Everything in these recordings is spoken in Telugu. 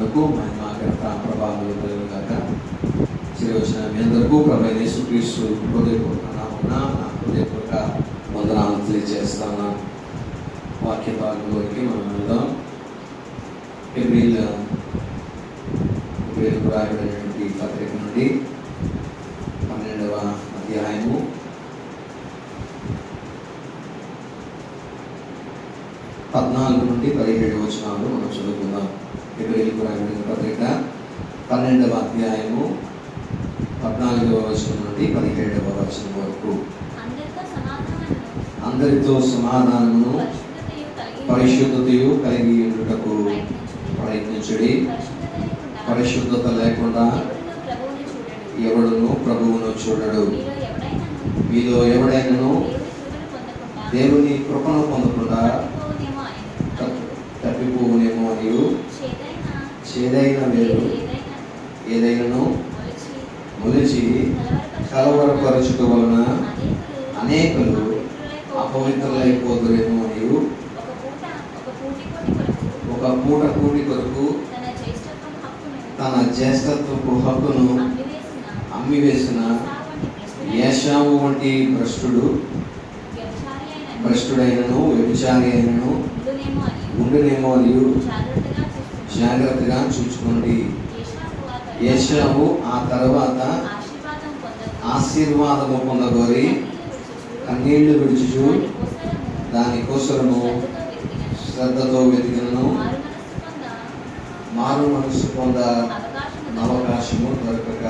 నామమునకు మహిమ ఘనత ప్రభావములు కలుగును గాక. వచ్చిన మీ అందరికీ ప్రభువైన యేసుక్రీస్తు హృదయపూర్వక నామమున నా హృదయపూర్వక వందనాలు తెలియజేస్తాను. వాక్య భాగంలోకి మనం వెళ్దాం. హెబ్రీయులకు రాయబడినటువంటి పత్రిక నుండి 12వ అధ్యాయము 14 నుండి 17 వచనాలు మనం చదువుకుందాం. హెబ్రీయులకు రాయబడిన పత్రిక 12వ అధ్యాయము 14వ వచనం నుండి 17వ వచనం వరకు. అందరితో సమాధానమును పరిశుద్ధతయు కలిగి ఉండుటకు ప్రయత్నించుడి. పరిశుద్ధత లేకుండా ఎవడును ప్రభువును చూడడు. మీలో ఎవడైనను దేవుని కృపను పొందకుండా తప్పిపోవునేమో అని చేదైన వేరు ఏదైనాను మొలిచి కలవరపరచుట వలన అనేకులు అపవిత్రులైపోదురేమో అని ఒక పూట కూటి కొరకు తన జ్యేష్ఠత్వపు హక్కును అమ్మివేసిన ఏశావు వంటి భ్రష్టుడైనను వ్యభిచారి అయినను ఉండునేమో అని జాగ్రత్తగా చూసుకోండి. ఏశావు ఆ తర్వాత ఆశీర్వాదము పొందగోరి కన్నీళ్లు విడుచుచు దానికోసము శ్రద్ధతో వెతికినను మారు మనసు పొంద అవకాశము దొరకక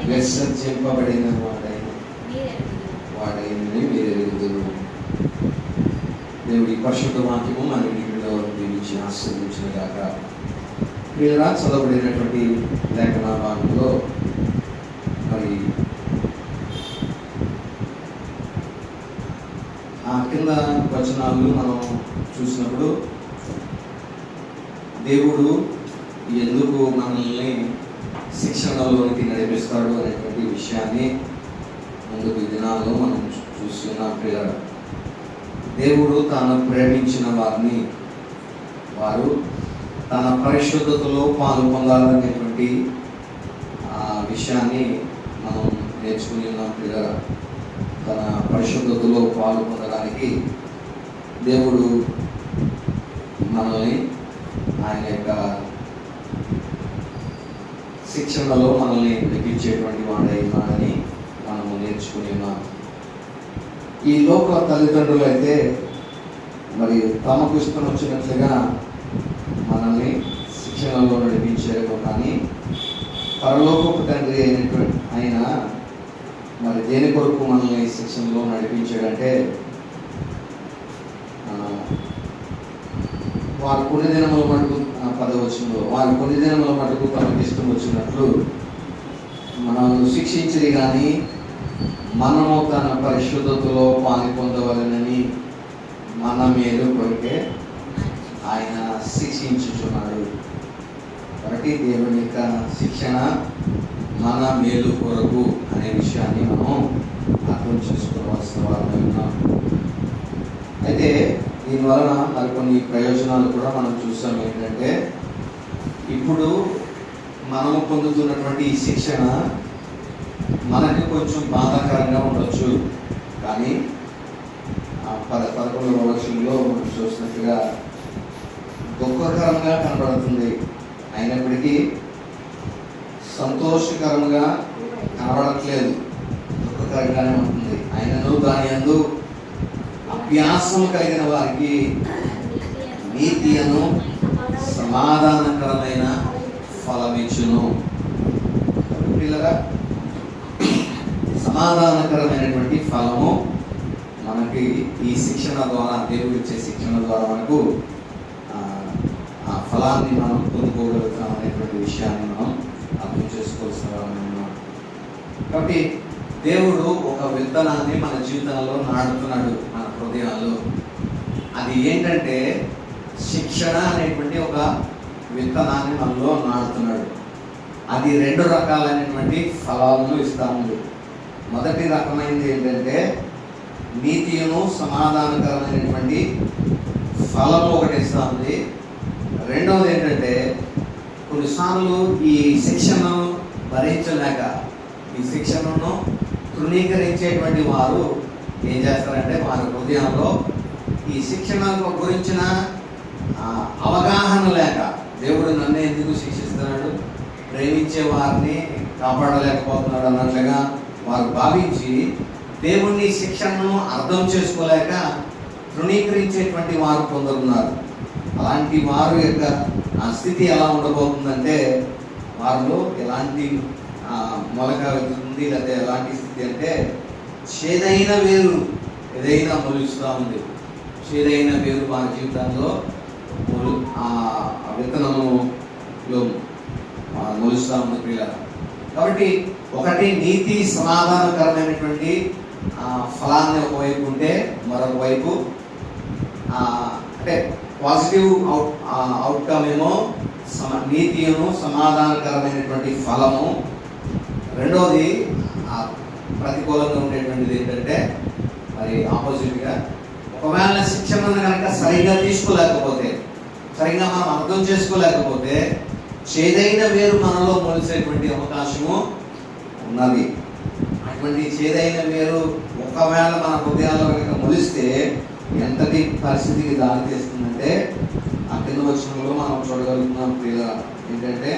విసర్జింపబడిన వాడైనని మీరు ఎరుగుదురు. దేవుడి పరిశుద్ధ వాక్యము మన ఇంటిలో దీవించి ఆశీర్వదించిన గాక. ప్రియులారా, చదవబడినటువంటి లేఖన భాగంలో మరి ఆ కింద వచనాలు మనం చూసినప్పుడు దేవుడు ఎందుకు మనల్ని శిక్షణలోనికి నడిపిస్తాడు అనేటువంటి విషయాన్ని ముందుకు ఈ దినాల్లో మనం చూస్తున్నాం. ప్రియులారా, దేవుడు తాను ప్రేమించిన వారిని వారు తన పరిశుద్ధతలో పాలు పొందాలనేటువంటి విషయాన్ని మనం నేర్చుకుని ఉన్నాం. ప్రియులారా, తన పరిశుద్ధతలో పాలు పొందడానికి దేవుడు మనల్ని ఆయన యొక్క శిక్షణలో మనల్ని నడిపించేటువంటి వాడైనాడని మనము నేర్చుకుని ఉన్నాం. ఈ లోక తల్లిదండ్రులు అయితే మరి తమకు ఇష్టం వచ్చినట్లుగా మనల్ని శిక్షణలో నడిపించారు. కానీ పరలోకపు తండ్రి ఆయన మరి దేని కొరకు మనల్ని శిక్షణలో నడిపించాడంటే వారు కొన్ని దినముల మటుకు 10 వారు కొన్ని దినముల మటుకు తమకు ఇష్టం వచ్చినట్లు మనల్ని శిక్షించది, కానీ మనము తన పరిశుద్ధతలో పాలు పొందవలనని మన మేలు కొరకే ఆయన శిక్షించుచున్నాడు. కాబట్టి దేవుని యొక్క శిక్షణ మన మేలు కొరకు అనే విషయాన్ని మనం అర్థం చేసుకోవాల్సిన వారమై ఉన్నాం. అయితే దీనివలన మరికొన్ని ప్రయోజనాలు కూడా మనం చూసాం. ఏంటంటే ఇప్పుడు మనము పొందుతున్నటువంటి ఈ శిక్షణ మనకి కొంచెం బాధాకరంగా ఉండొచ్చు, కానీ 11వ వచనంలో మనం చూసినట్టుగా దుఃఖకరంగా కనబడుతుంది. అయినప్పటికీ సంతోషకరంగా కనబడట్లేదు, దుఃఖకరంగానే ఉంటుంది. ఆయనను దాని యందు అభ్యాసం కలిగిన వారికి నీతి అను సమాధానకరమైన ఫలమిచ్చును. పిల్లరా, సమాధానకరమైనటువంటి ఫలము మనకి ఈ శిక్షణ ద్వారా, దేవుడు ఇచ్చే శిక్షణ ద్వారా మనకు ఆ ఫలాన్ని మనం పొందుకోగలుగుతాం అనేటువంటి విషయాన్ని మనం అర్థం చేసుకోవాల్సిన వారమై ఉన్నాం. కాబట్టి దేవుడు ఒక విత్తనాన్ని మన జీవితంలో నాటుతున్నాడు, మన హృదయాల్లో. అది ఏంటంటే శిక్షణ అనేటువంటి ఒక విత్తనాన్ని మనలో నాటుతున్నాడు. అది 2 రకాలైనటువంటి ఫలాలను ఇస్తా ఉంది. మొదటి రకమైనది ఏంటంటే నీతియును సమాధానకరమైనటువంటి ఫలము ఒకటి ఇస్తా ఉంది. రెండవది ఏంటంటే కొన్నిసార్లు ఈ శిక్షను భరించలేక ఈ శిక్షణను తృణీకరించేటువంటి వారు ఏం చేస్తారంటే వారి హృదయంలో ఈ శిక్షణ గురించిన అవగాహన లేక దేవుడు నన్ను ఎందుకు శిక్షిస్తున్నాడు, ప్రేమించే వారిని కాపాడలేకపోతున్నాడు అన్నట్లుగా వారు భావించి దేవుని శిక్షణను అర్థం చేసుకోలేక తృణీకరించేటువంటి వారు కొందరున్నారు. అలాంటి వారు యొక్క స్థితి ఎలా ఉండబోతుందంటే వారిలో ఎలాంటి మొలక వెళ్తుంది, లేదా ఎలాంటి స్థితి అంటే చేదైన వేరు ఏదైనా మొలుస్తూ ఉంది. చేదైన వేరు వారి జీవితంలో విత్తనములో మొలుస్తూ ఉంది పిల్లలు. కాబట్టి ఒకటి నీతి సమాధానకరమైనటువంటి ఫలాన్ని ఒకవైపు ఉంటే, మరొక వైపు అంటే పాజిటివ్ అవుట్కమ్ ఏమో నీతిను సమాధానకరమైనటువంటి ఫలము. రెండవది ప్రతికూలంగా ఉండేటువంటిది ఏంటంటే మరి ఆపోజిట్గా ఒకవేళ శిక్షణను కనుక సరిగ్గా తీసుకోలేకపోతే, సరిగ్గా మనం అర్థం చేసుకోలేకపోతే చేదైన వేరు మనలో మొలిసేటువంటి అవకాశము ఉన్నది. అటువంటి చేదైన వేరు ఒకవేళ మన హృదయాల్లో కనుక మొలిస్తే ఎంతటి పరిస్థితికి దారి తీస్తుందంటే ఆ కింద వచనంలో మనం చూడగలుగుతున్నాం ఏంటంటే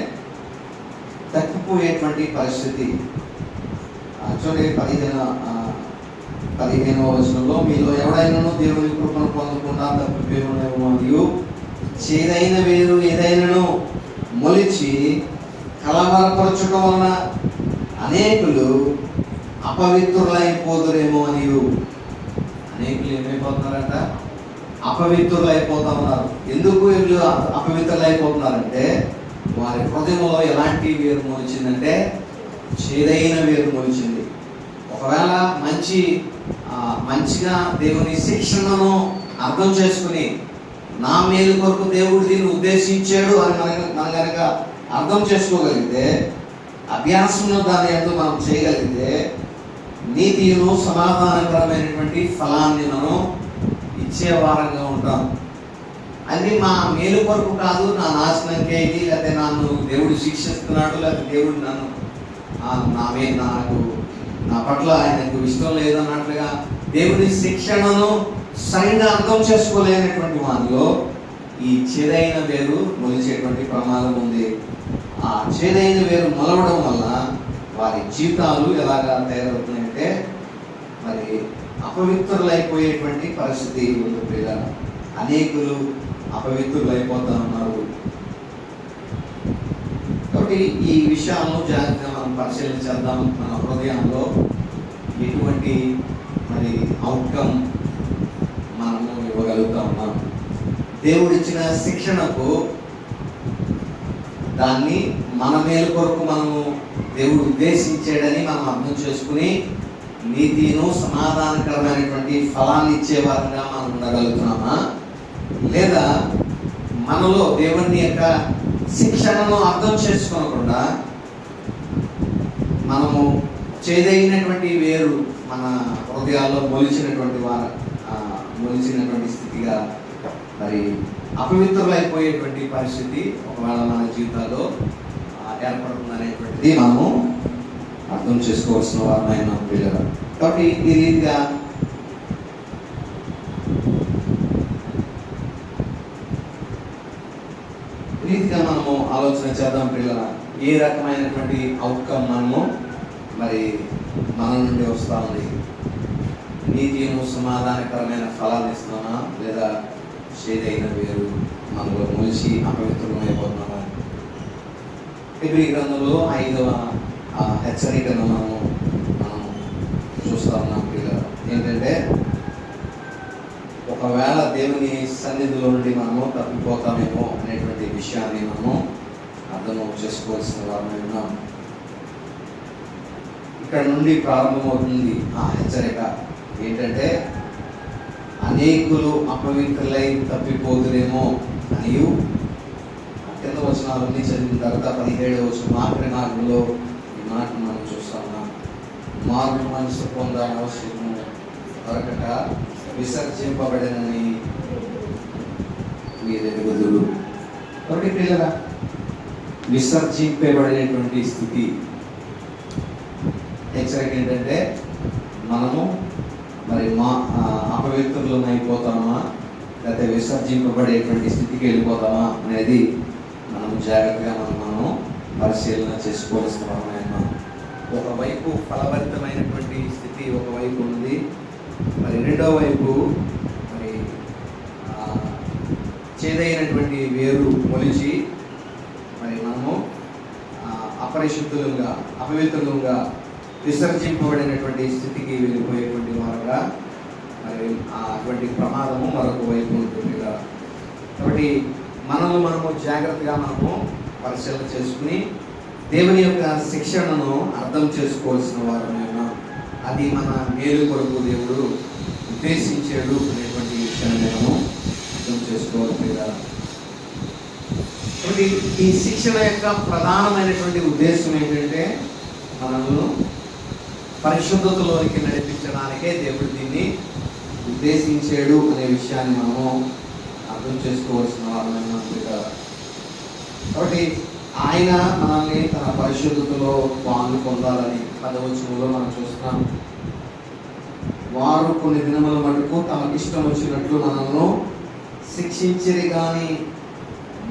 తప్పిపోయేటువంటి పరిస్థితి. చూడండి 15వ వచనంలో మీలో ఎవడైనాను దేవుని కృపను పొందకుండా తప్పిపోయేమో మరియు చేదైన వేరు ఏదైనాను మొలిచి కలవరపరచడం వలన అనేకులు అపవిత్రులైపోదురేమో అని. అనేకులు ఏమైపోతున్నారంట? అపవిత్రులైపోతా ఉన్నారు. ఎందుకు వీళ్ళు అపవిత్రులైపోతున్నారంటే వారి హృదయంలో ఎలాంటి వేరు మొలిచిందంటే చేదైన వేరు మొలిచింది. ఒకవేళ మంచిగా దేవుని శిక్షణను అర్థం చేసుకుని నా మేలు కొరకు దేవుడు దీన్ని ఉద్దేశించాడు అని మనం కనుక అర్థం చేసుకోగలిగితే, అభ్యాసంలో దాని ఎంతో మనం చేయగలిగితే నీతిను సమాధానకరమైనటువంటి ఫలాన్ని మనం ఇచ్చే వారంగా ఉంటాం. అది మా మేలు కొరకు కాదు, నా నాశనంకే ఇది, లేకపోతే నన్ను దేవుడు శిక్షిస్తున్నాడు, లేకపోతే దేవుడు నన్ను నా పట్ల ఆయనకు ఇష్టం లేదన్నట్లుగా దేవుని శిక్షణను సరిగ్గా అర్థం చేసుకోలేనటువంటి వారిలో ఈ చేదైన వేరు మొలిచేటువంటి ప్రమాదం ఉంది. ఆ చేదైన వేరు మొలవడం వల్ల వారి జీవితాలు ఎలాగా తయారవుతున్నాయంటే మరి అపవిత్రులైపోయేటువంటి పరిస్థితి ఉంది. పిల్లలు అనేకులు అపవిత్రులైపోతా ఉన్నారు. కాబట్టి ఈ విషయాలను జాగ్రత్తగా మనం పరిశీలించేద్దాం. మన హృదయంలో ఎటువంటి మరి అవుట్కమ్ మనము ఇవ్వగలుగుతా ఉన్నాం. దేవుడిచ్చిన శిక్షణకు దాన్ని మన మేలు కొరకు మనము దేవుడు ఉద్దేశించాడని మనం అర్థం చేసుకుని నీతిను సమాధానకరమైనటువంటి ఫలాన్ని ఇచ్చే వారంగా మనం ఉండగలుగుతున్నామా, లేదా మనలో దేవుని యొక్క శిక్షణను అర్థం చేసుకోకుండా మనము చేదైనటువంటి వేరు మన హృదయాల్లో మొలిచినటువంటి స్థితిగా మరి అపవిత్రులైపోయేటువంటి పరిస్థితి ఒకవేళ మన జీవితాల్లో ఏర్పడుతుందనేటువంటిది మనము అర్థం చేసుకోవాల్సిన వారమైన పిల్లలు. కాబట్టి ఈ రీతిగా మనము ఆలోచన చేద్దాం పిల్లల. ఏ రకమైనటువంటి అవుట్కమ్ మనము మరి మన నుండి వస్తూ ఉంది? నీతిను సమాధానకరమైన ఫలాన్ని ఇస్తున్నామా, లేదా చేదైన వేరు మనలో మొలిచి అపవిత్రమైపోతున్నామా? హెబ్రీ గ్రంథంలో 5వ హెచ్చరికను మనం చూస్తూ ఉన్నాం పిల్లలు. ఏంటంటే ఒకవేళ దేవుని సన్నిధిలో నుండి మనము తప్పిపోతామేమో అనేటువంటి విషయాన్ని మనము అర్థం చేసుకోవాల్సిన వారమై ఉన్నాం. ఇక్కడ నుండి ప్రారంభమవుతుంది ఆ హెచ్చరిక. ఏంటంటే అనేకులు అపవిత్రులై తప్పిపోతురేమో అని కింద వచనాలన్నీ చదివిన తర్వాత 17వ వచనం ఆఖరి మార్గంలో ఈ మాట మనం చూస్తా ఉన్నాం. మార్పు మనసు పొందాలని అవసరము దొరకక విసర్జింపబడినని మీరు ఎదుగుదురు. కాబట్టి పిల్లల విసర్జింపబడినటువంటి స్థితి. హెచ్చరిక ఏంటంటే మనము మరి అపవిత్రులను అయిపోతామా, లేకపోతే విసర్జింపబడేటువంటి స్థితికి వెళ్ళిపోతామా అనేది మనం జాగ్రత్తగా మనం పరిశీలన చేసుకోవాల్సిన వారమైనా. ఒకవైపు ఫలభరితమైనటువంటి స్థితి ఒకవైపు ఉంది, మరి రెండో వైపు మరి చేదైనటువంటి వేరు మొలిచి మరి మనము అపరిశుద్ధులుగా అపవిత్రులుగా విసర్జింపబడినటువంటి స్థితికి వెళ్ళిపోయేటువంటి వారుగా మరి అటువంటి ప్రమాదము మరొక వైపు ఉంటుంది. కాబట్టి మనము జాగ్రత్తగా పరిశీలన చేసుకుని దేవుని యొక్క శిక్షణను అర్థం చేసుకోవాల్సిన వారమైనా. అది మన మేలు కొరకు దేవుడు ఉద్దేశించాడు అనేటువంటి విషయాన్ని మనము అర్థం చేసుకోవాలి. కాబట్టి ఈ శిక్షణ యొక్క ప్రధానమైనటువంటి ఉద్దేశం ఏంటంటే మనము పరిశుద్ధతలోనికి నడిపించడానికే దేవుడు దీన్ని ఉద్దేశించాడు అనే విషయాన్ని మనము అర్థం చేసుకోవాల్సిన వారమైనా. కాబట్టి ఆయన మనల్ని తన పరిశుద్ధతలో పాలు పొందాలని 10వ వచనంలో మనం చూస్తున్నాం. వారు కొన్ని దినముల మటుకు తమకు ఇష్టం వచ్చినట్లు మనల్ని శిక్షించిరి కానీ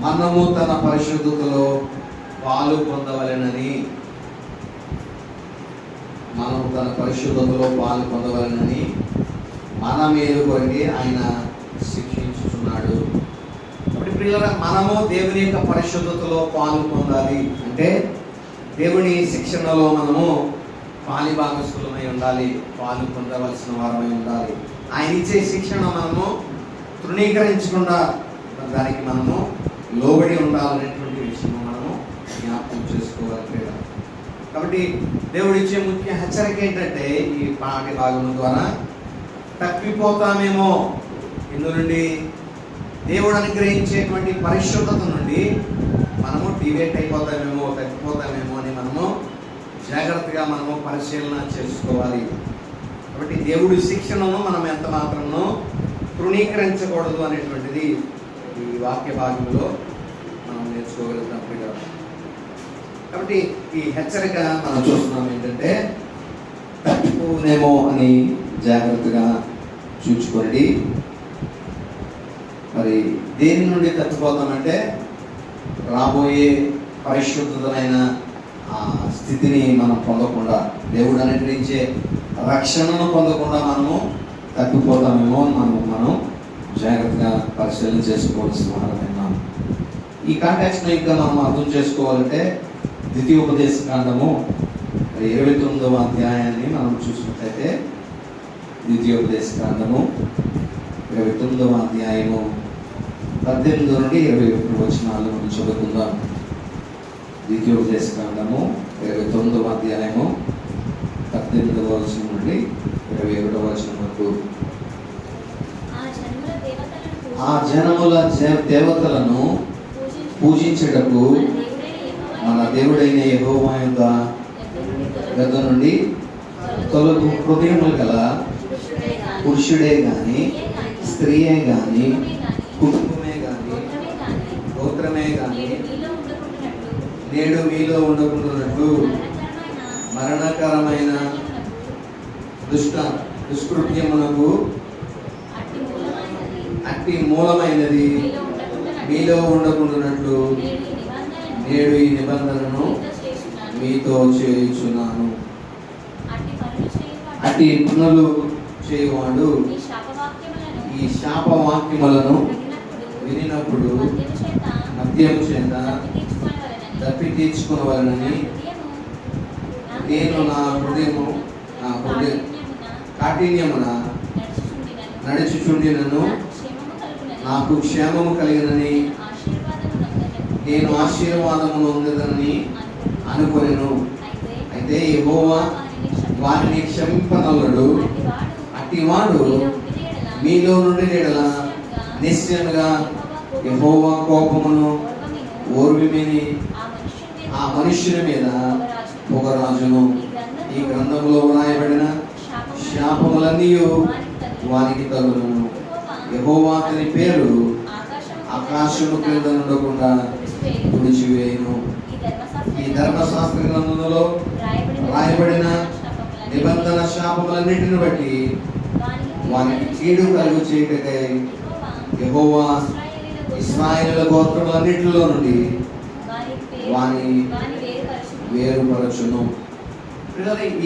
మనము తన పరిశుద్ధతలో పాలు పొందవలెనని మన మేలు కొరకే ఆయన శిక్షించుచున్నాడు. కాబట్టి ప్రియులారా, మనము దేవుని యొక్క పరిశుద్ధతలో పాలు పొందాలి అంటే దేవుని శిక్షణలో మనము పాలి భాగస్థులమై ఉండాలి, పాలు పొందవలసిన వారమై ఉండాలి. ఆయన ఇచ్చే శిక్షణ మనము తృణీకరించకుండా దానికి మనము లోబడి ఉండాలనేటువంటి విషయం మనము జ్ఞాపకం చేసుకోవాలి. కాబట్టి దేవుడు ఇచ్చే ముఖ్య హెచ్చరిక ఏంటంటే ఈ పాఠ్య భాగం ద్వారా తప్పిపోతామేమో, ఇందు నుండి దేవుడు అనుగ్రహించేటువంటి పరిశుద్ధత నుండి మనము డివేట్ అయిపోతామేమో, తప్పిపోతామేమో అని మనము జాగ్రత్తగా పరిశీలన చేసుకోవాలి. కాబట్టి దేవుడి శిక్షణను మనం ఎంత మాత్రమో తృణీకరించకూడదు అనేటువంటిది ఈ వాక్య భాగంలో మనం నేర్చుకోగలుగుతాం. కాబట్టి ఈ హెచ్చరిక మనం చూస్తున్నాం ఏంటంటే తప్పిపోనేమో అని జాగ్రత్తగా చూసుకోండి. మరి దేని నుండి తప్పిపోతామంటే రాబోయే పరిశుద్ధమైన స్థితిని మనం పొందకుండా, దేవుడు అనుగ్రహించే రక్షణను పొందకుండా మనము తప్పిపోతామేమో మనం జాగ్రత్తగా పరిశీలన చేసుకోవాల్సిన వారమైనా. ఈ కాంటాక్ట్స్ను ఇంకా మనం అర్థం చేసుకోవాలంటే ద్వితీయోపదేశ కాండము 29వ అధ్యాయాన్ని మనం చూసినట్లయితే, ద్వితీయోపదేశ కాండము 29వ అధ్యాయము 18 నుండి 21 వచనాలు మనం చదువుకుందాం. ద్వితీయోపదేశ కాండము 29వ అధ్యాయము 18వ వచనం నుండి 21వ వచనం వరకు. ఆ జనముల దేవతలను పూజించుటకు మన దేవుడైన యెహోవా యొద్ద నుండి తొలగు హృదయములు గల పురుషుడే గాని, స్త్రీయే గాని, కుటుంబమే గాని, గోత్రమే గాని నేడు మీలో ఉండకుండానట్లు మరణకరమైన దుష్కృత్యమునకు అట్టి మూలమైనది మీలో ఉండకుండానట్లు నేడు ఈ నిబంధనను మీతో చేయుచున్నాను. అట్టి పనులు చేయువాడు ఈ శాపవాక్యములను వినినప్పుడు మద్యము చేత తప్పి తీర్చుకునవలనని నేను నా కాఠిన్యమున నడుచుచుండినను నాకు క్షేమము కలిగినని నేను ఆశీర్వాదమును ఉందని అనుకొనెను. అయితే యెహోవా వారిని క్షమింపనల్లడు. అట్టివాడు మీలో నుండి నిశ్చయముగా యెహోవా కోపమును ఓర్విమిని ఆ మనుష్యుని మీద పొగరాజును. ఈ గ్రంథంలో వ్రాయబడిన శాపములన్నీ వారికి తగులును. యెహోవా అతని పేరు ఆకాశము క్రింద ఉండకుండా తుడిచివేయును. ధర్మశాస్త్ర గ్రంథంలో రాయబడిన నిబంధన శాపములన్నిటిని బట్టి వానికి కీడు కలుగు చేయటకై యెహోవా ఇశ్రాయేలు గోత్రములన్నిటిలో నుండి వాని వేరుపరచును.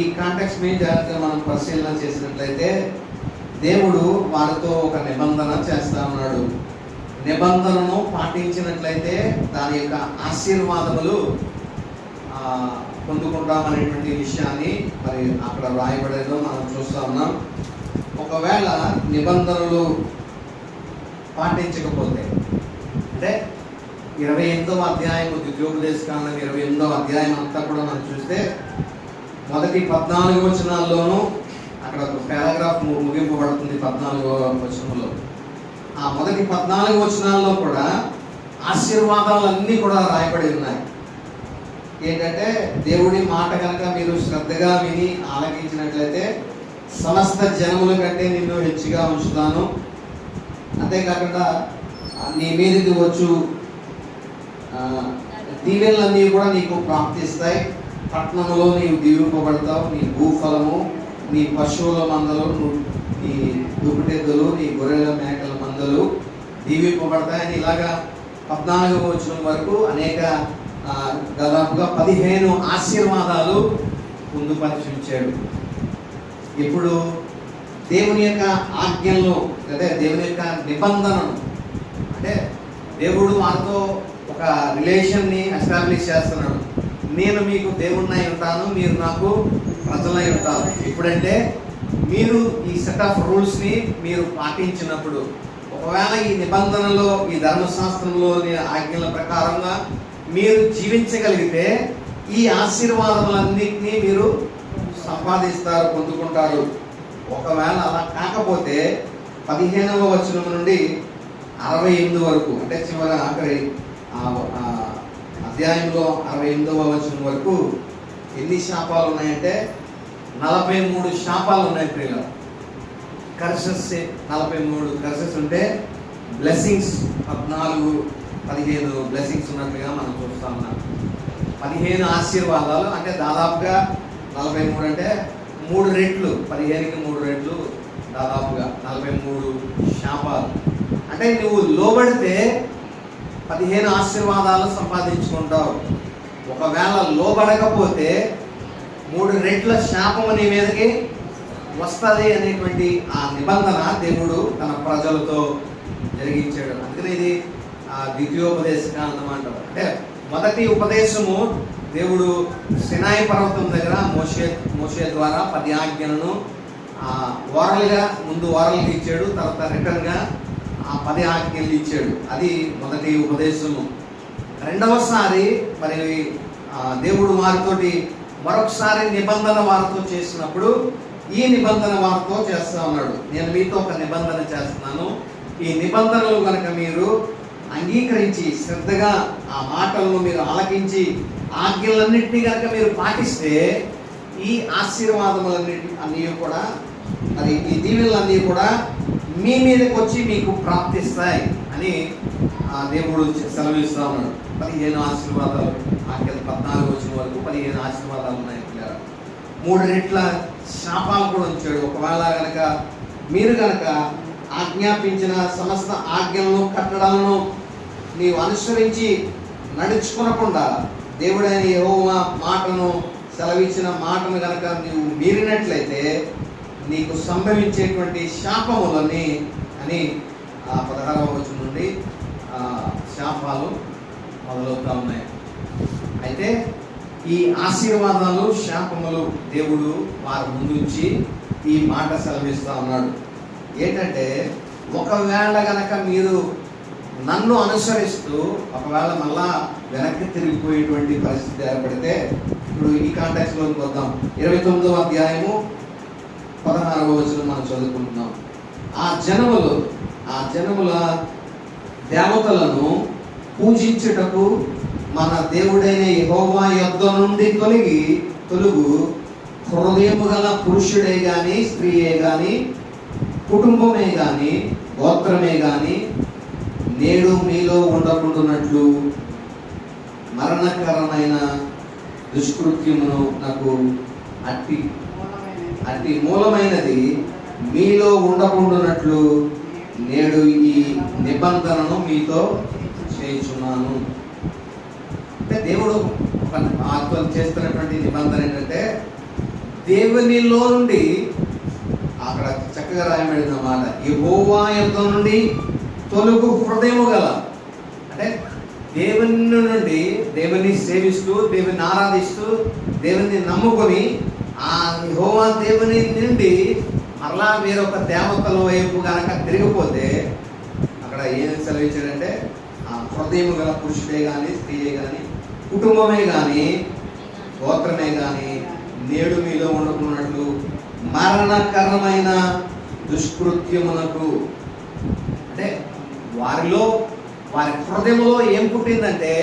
ఈ కాంటెక్స్ట్ మీద జాగ్రత్తగా మనం పరిశీలన చేసినట్లయితే దేవుడు వారితో ఒక నిబంధన చేస్తా ఉన్నాడు. నిబంధనను పాటించినట్లయితే దాని యొక్క ఆశీర్వాదములు పొందుకుంటామనేటువంటి విషయాన్ని మరి అక్కడ రాయబడేదో మనం చూస్తూ ఉన్నాం. ఒకవేళ నిబంధనలు పాటించకపోతే అంటే 28వ అధ్యాయం ద్వితీయోపదేశకాండం 28వ అధ్యాయం అంతా కూడా మనం చూస్తే మొదటి 14 వచనాల్లోనూ అక్కడ ఒక పారాగ్రాఫ్ ముగింపబడుతుంది. 14వ వచనంలో ఆ మొదటి 14 వచనాల్లో కూడా ఆశీర్వాదాలన్నీ కూడా రాయబడి ఉన్నాయి. ఏంటంటే దేవుడి మాట కనుక మీరు శ్రద్ధగా విని ఆలకించినట్లయితే సమస్త జనముల కంటే నిన్ను హెచ్చుగా ఉంచుతాను, అంతేకాకుండా నీ మీదకి వచ్చు దీవెనలన్నీ కూడా నీకు ప్రాప్తిస్తాయి, పట్టణంలో నీవు దీవింపబడతావు, నీ భూఫలము, నీ పశువుల మందలు, నీ దుప్పటెద్దులు, నీ గొర్రెల మేకల మందలు దీవింపబడతాయని ఇలాగా 14వ వచనం వరకు అనేక దాదాపుగా 15 ఆశీర్వాదాలు పొందుపరిచించాడు. ఇప్పుడు దేవుని యొక్క ఆజ్ఞలను అంటే దేవుని యొక్క నిబంధనను అంటే దేవుడు వారితో ఒక రిలేషన్ని ఎస్టాబ్లిష్ చేస్తున్నాడు. నేను మీకు దేవుడినై ఉంటాను, మీరు నాకు ప్రజలై ఉంటారు. ఎప్పుడంటే మీరు ఈ సెట్ ఆఫ్ రూల్స్ని మీరు పాటించినప్పుడు, ఒకవేళ ఈ నిబంధనలో ఈ ధర్మశాస్త్రంలోని ఆజ్ఞల ప్రకారంగా మీరు జీవించగలిగితే ఈ ఆశీర్వాదములన్నింటినీ మీరు సంపాదిస్తారు, పొందుకుంటారు. ఒకవేళ అలా కాకపోతే 15వ వచనం నుండి 68 వరకు అంటే చివరి ఆఖరి అధ్యాయంలో 68వ వచనం వరకు ఎన్ని శాపాలు ఉన్నాయంటే 43 శాపాలు ఉన్నాయి. ప్రియుల కర్సెస్ 43 కర్సెస్ ఉంటే బ్లెస్సింగ్స్ 14-15 బ్లెస్సింగ్స్ ఉన్నట్టుగా మనం చూస్తా ఉన్నాం. 15 ఆశీర్వాదాలు అంటే దాదాపుగా 43 అంటే 3 రెట్లు, 15కి 3 రెట్లు దాదాపుగా 43 శాపాలు. అంటే నువ్వు లోబడితే 15 ఆశీర్వాదాలు సంపాదించుకుంటావు. ఒకవేళ లోబడకపోతే 3 రెట్ల శాపము నీ మీదకి వస్తుంది అనేటువంటి ఆ నిబంధన దేవుడు తన ప్రజలతో జరిగించాడు. అందుకని ఇది ద్వితీయోపదేశకాండం అంటారు. అంటే మొదటి ఉపదేశము దేవుడు సినాయి పర్వతం దగ్గర మోషే ద్వారా 10 ఆజ్ఞలను ఓరల్గా ముందు ఓరల్గా ఇచ్చాడు, తర్వాత రిటర్న్గా ఆ 10 ఆజ్ఞలు ఇచ్చాడు. అది మొదటి ఉపదేశము. రెండవసారి మరి దేవుడు వారితోటి మరొకసారి నిబంధన వారితో చేసినప్పుడు ఈ నిబంధన వారితో చేస్తా ఉన్నాడు. నేను మీతో ఒక నిబంధన చేస్తున్నాను, ఈ నిబంధనలు కనుక మీరు అంగీకరించి శ్రద్ధగా ఆ మాటలను మీరు ఆలకించి ఆజ్ఞలన్నింటినీ కనుక మీరు పాటిస్తే ఈ అన్నీ కూడా మరి ఈ దీవెనలన్నీ కూడా మీ మీదకి వచ్చి మీకు ప్రాప్తిస్తాయి అని దేవుడు సెలవిస్తా ఉన్నాడు. 15 ఆశీర్వాదాలు ఆజ్ఞలు 14 వచ్చిన వరకు 15 ఆశీర్వాదాలు ఉన్నాయి. 3 రెట్ల శాపాలు కూడా ఉంచాడు. ఒకవేళ కనుక మీరు కనుక ఆజ్ఞాపించిన సమస్త ఆజ్ఞలను కట్టడాలను నీవు అనుసరించి నడుచుకునకుండా దేవుడైన యెహోవా మాటను సెలవిచ్చిన మాటను కనుక నీవు మీరినట్లయితే నీకు సంభవించేటువంటి శాపములని అని 16వ వచనం నుండి శాపాలు మొదలవుతా ఉన్నాయి. అయితే ఈ ఆశీర్వాదాలు శాపములు దేవుడు వారి ముందుంచి ఈ మాట సెలవిస్తూ ఉన్నాడు. ఏంటంటే ఒకవేళ గనక మీరు నన్ను అనుసరిస్తూ ఒకవేళ మళ్ళా వెనక్కి తిరిగిపోయేటువంటి పరిస్థితి ఏర్పడితే, ఇప్పుడు ఈ కాంటాక్ట్లోకి వద్దాం. 29వ అధ్యాయము 16వ వచనం మనం చదువుకుంటున్నాం. ఆ జనముల దేవతలను పూజించుటకు మన దేవుడైన యెహోవా యొద్ద నుండి తొలుగు హృదయము గల పురుషుడే గాని స్త్రీయే గాని కుటుంబమే గాని గోత్రమే గాని నేడు మీలో ఉండకుండానట్లు మరణకరమైన దుష్కృత్యమును నాకు అట్టి మూలమైనది మీలో ఉండకుండానట్లు నేడు ఈ నిబంధనను మీతో చేయుచున్నాను. అంటే దేవుడు ఆత్మలు చేస్తున్నటువంటి నిబంధన ఏంటంటే, దేవునిలో నుండి అక్కడ చక్కగా రాయబడిన మాట, యెహోవా యొద్ద నుండి తొలుగు హృదయము గల, అంటే దేవుని నుండి, దేవుని సేవిస్తూ, దేవుని ఆరాధిస్తూ, దేవుని నమ్ముకొని ఆ యెహోవా దేవుని నుండి మరలా వేరొక దేవతల వైపు కనుక తిరిగిపోతే అక్కడ ఏం సెలవించాడంటే, ఆ హృదయము గల పురుషుడే కానీ, స్త్రీయే కానీ, కుటుంబమే కానీ, గోత్రమే కానీ నేడు మీలో ఉండకున్నట్లు మరణకరమైన దుష్కృత్యమునకు, అంటే వారి హృదయంలో ఏం పుట్టిందంటే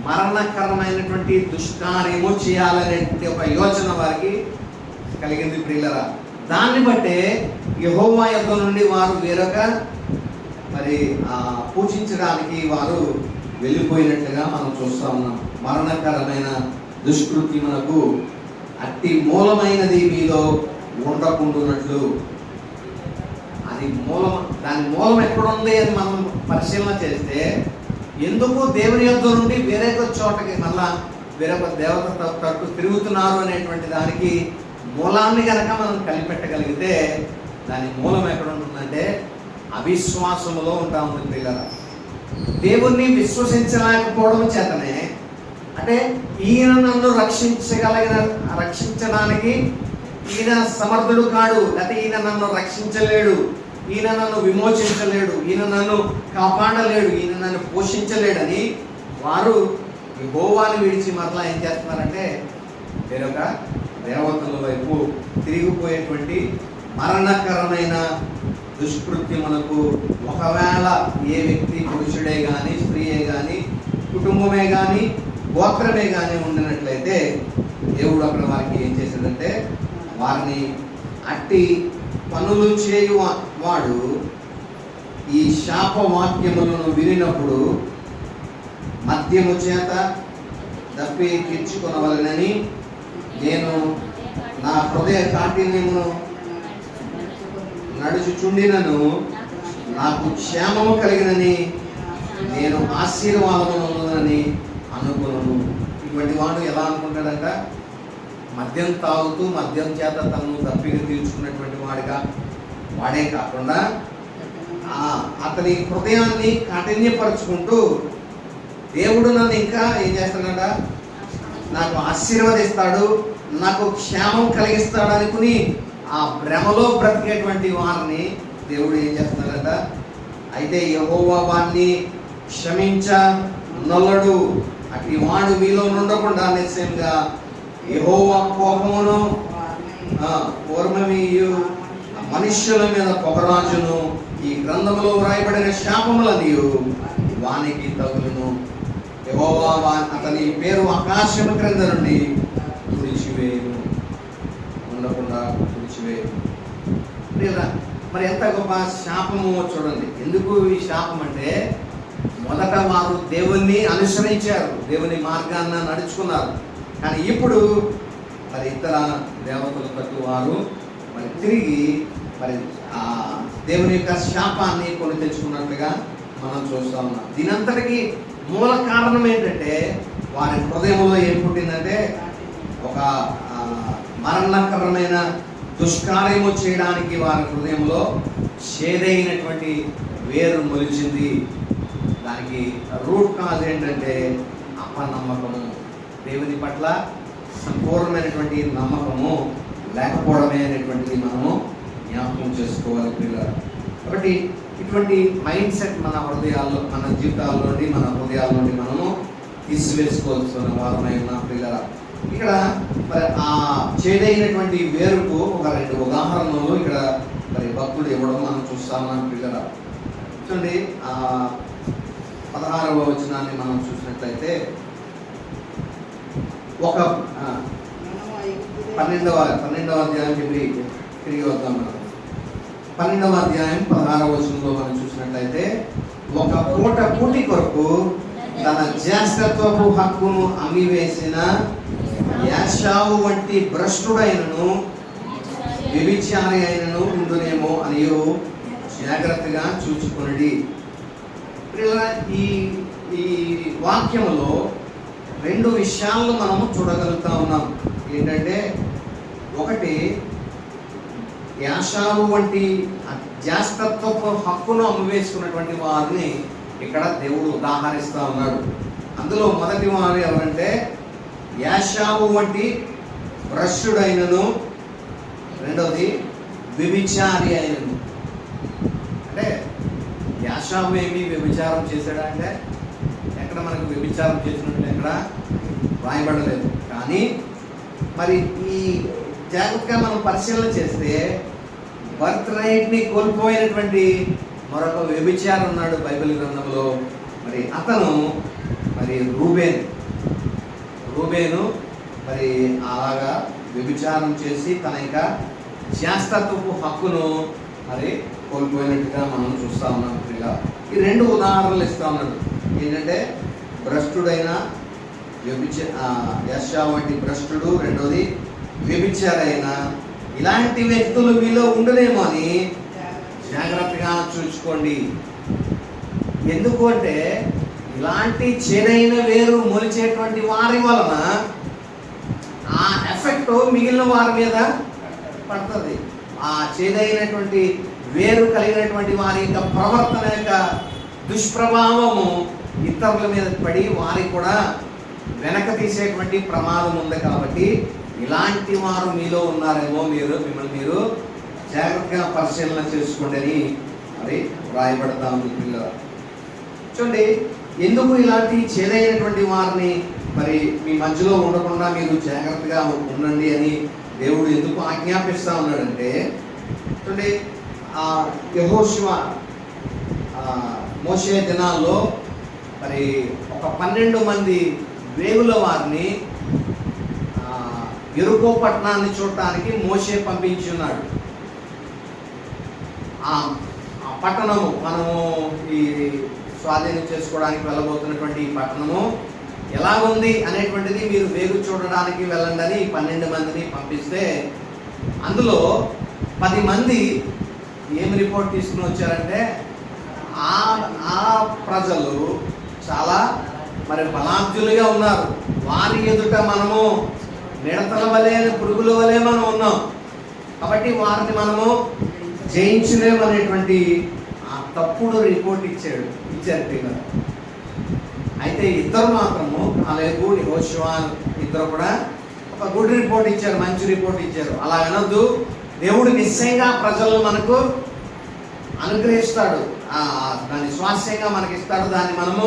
మరణకరమైనటువంటి దుష్కార్యము చేయాలనేటువంటి ఒక యోచన వారికి కలిగింది ప్రియులరా. దాన్ని బట్టే యెహోవా యొద్ద నుండి వారు వేరొక మరి పూజించడానికి వారు వెళ్ళిపోయినట్లుగా మనం చూస్తా ఉన్నాం. మరణకరమైన దుష్కృత్యమునకు అట్టి మూలమైనది మీలో ఉండకుండానట్లు. అది మూలం, దాని మూలం ఎక్కడుంది అని మనం పరిశీలన చేస్తే, ఎందుకు దేవుని యొద్ద నుండి వేరొక చోటకి మళ్ళా వేరొక దేవత తట్టు తిరుగుతున్నారు అనేటువంటి దానికి మూలాన్ని కనుక మనం కనిపెట్టగలిగితే దాని మూలం ఎక్కడ ఉంటుందంటే అవిశ్వాసములో ఉంటా ఉంది పిల్లల. దేవుణ్ణి విశ్వసించలేకపోవడం చేతనే, అంటే ఈయన నన్ను రక్షించడానికి ఈయన సమర్థుడు కాడు, లేకపోతే ఈయన నన్ను రక్షించలేడు, ఈయన నన్ను విమోచించలేడు, ఈయన నన్ను కాపాడలేడు, ఈయన నన్ను పోషించలేడని వారు యెహోవాని విడిచి మరలా ఏం చేస్తున్నారంటే వేరొక దేవతల వైపు తిరిగిపోయేటువంటి మరణకరమైన దుష్కృత్యమునకు ఒకవేళ ఏ వ్యక్తి, పురుషుడే కానీ, స్త్రీయే కానీ, కుటుంబమే కానీ, గోత్రమే కానీ ఉండినట్లయితే దేవుడు అక్కడ వారికి ఏం చేశాడంటే వారిని అట్టి పనులు చేయు వాడు ఈ శాప వాక్యములను వినినప్పుడు మద్యము చేత దప్పి తీర్చుకొనవలెనని నేను నా హృదయ కాఠిన్యమును నడుచుచుండినను నాకు క్షేమము కలిగినని నేను ఆశీర్వాదమునని అనుకున్నాను. ఇటువంటి వాడు ఎలా అనుకుంటాడంట, మద్యం తాగుతూ మద్యం చేత తను దప్పిక తీర్చుకున్నటువంటి వాడే కాకుండా అతని హృదయాన్ని కాఠిన్యపరుచుకుంటూ దేవుడు నన్ను ఇంకా ఏం చేస్తాడట, నాకు ఆశీర్వదిస్తాడు, నాకు క్షేమం కలిగిస్తాడు అనుకుని ఆ భ్రమలో బ్రతికేటువంటి వారిని దేవుడు ఏం చేస్తున్నాడట, అయితే యెహోవా వారిని క్షమించనొల్లడు, అట్టి వాడు మీలో ఉండకుండా నిశ్చయంగా యెహోవా కోపమును పూర్వమీయు మనుష్యుల మీద పొగరాజును ఈ గ్రంథములో వ్రాయబడిన శాపములనియు వానికి తగులును. యెహోవా అతని పేరు ఆకాశము క్రింద నుండి తుడిచివేయును, ఉండకుండా తుడిచివేయును. మరి ఎంత గొప్ప శాపము చూడండి. ఎందుకు ఈ శాపం అంటే, మొదట వారు దేవుణ్ణి అనుసరించారు, దేవుని మార్గాన్ని నడుచుకున్నారు. కానీ ఇప్పుడు మరి ఇతర దేవతల తట్టు వారు మరి తిరిగి మరి ఆ దేవుని యొక్క శాపాన్ని కొని తెచ్చుకున్నట్లుగా మనం చూస్తూ ఉన్నాం. దీనంతటికి మూల కారణం ఏంటంటే వారి హృదయంలో ఏం పుట్టిందంటే ఒక మరణకరమైన దుష్కార్యము చేయడానికి వారి హృదయంలో చేదైనటువంటి వేరు మొలిచింది. దానికి రూట్ కాజ్ ఏంటంటే అపనమ్మకము, దేవుని పట్ల సంపూర్ణమైనటువంటి నమ్మకము లేకపోవడమే అనేటువంటిది మనము జ్ఞాపకం చేసుకోవాలి పిల్లలు. కాబట్టి ఇటువంటి మైండ్ సెట్ మన హృదయాల్లో, మన జీవితాల్లోండి, మన హృదయాల నుండి మనము తీసివేసుకోవాల్సిన వారమై ఉన్న పిల్లల. ఇక్కడ మరి ఆ చేదైనటువంటి వేరుకు ఒక 2 ఉదాహరణలు ఇక్కడ మరి భక్తుడు ఇవ్వడం మనం చూస్తామని పిల్లల. చూడండి, 16వ వచనాన్ని మనం చూసినట్లయితే, ఒక 12వ అధ్యాయం తిరిగి వద్దాం. మనం 12వ అధ్యాయం 16వ వచనంలో మనం చూసినట్లయితే, ఒక పూటి కొరకు తన జ్యేష్ఠత్వపు హక్కును అమ్మివేసిన యాషావు వంటి భ్రష్టుడైనను వ్యభిచారి అయినను ఉండునేమో అని జాగ్రత్తగా చూచుకొనుడి. ఈ ఈ వాక్యంలో రెండు విషయాలను మనము చూడగలుగుతా ఉన్నాం. ఏంటంటే, ఒకటి, యాషావు వంటి జాస్తత్వపు హక్కును అమ్మివేసుకున్నటువంటి వారిని ఇక్కడ దేవుడు ఉదాహరిస్తూ ఉన్నాడు. అందులో మొదటి వారు ఎవరంటే యాషావు వంటి భ్రష్టుడైనను, రెండవది వ్యభిచారి అయినను. అంటే యాషావు ఏమి వ్యభిచారం చేశాడా అంటే ఎక్కడ మనకు వ్యభిచారం చేసినట్లు ఎక్కడ రాయబడలేదు. కానీ మరి ఈ జాగ్రత్తగా మనం పరిశీలన చేస్తే బర్త్ రైట్ని కోల్పోయినటువంటి మరొక వ్యభిచారం ఉన్నాడు బైబిల్ గ్రంథంలో. మరి అతను మరి రూబేను మరి అలాగా వ్యభిచారం చేసి తన యొక్క శాస్త్రత్వపు హక్కును మరి కోల్పోయినట్టుగా మనం చూస్తూ ఉన్నాం. ఈ రెండు ఉదాహరణలు ఇస్తా ఉన్నాడు. ఏంటంటే భ్రష్టుడైన యాషావు వంటి భ్రష్టుడు, రెండోది వ్యభిచారైన. ఇలాంటి వ్యక్తులు మీలో ఉండలేమో అని జాగ్రత్తగా చూసుకోండి. ఎందుకు అంటే ఇలాంటి చేదైన వేరు మొలిచేటువంటి వారి వలన ఆ ఎఫెక్ట్ మిగిలిన వారి మీద పడుతుంది. ఆ చేదైనటువంటి వేరు కలిగినటువంటి వారి యొక్క ప్రవర్తన యొక్క దుష్ప్రభావము ఇతరుల మీద పడి వారికి కూడా వెనక తీసేటువంటి ప్రమాదం ఉంది. కాబట్టి ఇలాంటి వారు మీలో ఉన్నారేమో, మిమ్మల్ని మీరు జాగ్రత్తగా పరిశీలన చేసుకోండి అని మరి రాయబడతా ఉంది. చూడండి, ఎందుకు ఇలాంటి చేదైనటువంటి వారిని మరి మీ మధ్యలో ఉండకుండా మీరు జాగ్రత్తగా ఉండండి అని దేవుడు ఎందుకు ఆజ్ఞాపిస్తూ ఉన్నాడంటే, చూడండి, యెహోషువ మోషే దినాల్లో మరి ఒక 12 మంది వేగుల వారిని యెరికో పట్టణాన్ని చూడటానికి మోషే పంపించి ఉన్నాడు. ఆ పట్టణము మనము ఈ స్వాధీనం చేసుకోవడానికి వెళ్ళబోతున్నటువంటి ఈ పట్టణము ఎలా ఉంది అనేటువంటిది మీరు వేగు చూడడానికి వెళ్ళండి అని 12 మందిని పంపిస్తే అందులో 10 మంది ఏం రిపోర్ట్ తీసుకుని వచ్చారంటే ఆ ప్రజలు చాలా మరి బలాబ్జులుగా ఉన్నారు. వారి ఎదుట మనము మిడతల వలె, పురుగుల వలె మనం ఉన్నాం. కాబట్టి వారిని మనము జయించలేమనేటువంటి ఆ తప్పుడు రిపోర్ట్ ఇచ్చారు పిల్లలు. అయితే ఇద్దరు మాత్రము, కాలేబు, యెహోషువ ఇద్దరు కూడా ఒక గుడ్ రిపోర్ట్ ఇచ్చారు, మంచి రిపోర్ట్ ఇచ్చారు. అలా అనొద్దు, దేవుడు నిశ్చయంగా ప్రజలను మనకు అనుగ్రహిస్తాడు, దాన్ని స్వాస్థ్యంగా మనకి ఇస్తాడు, దాన్ని మనము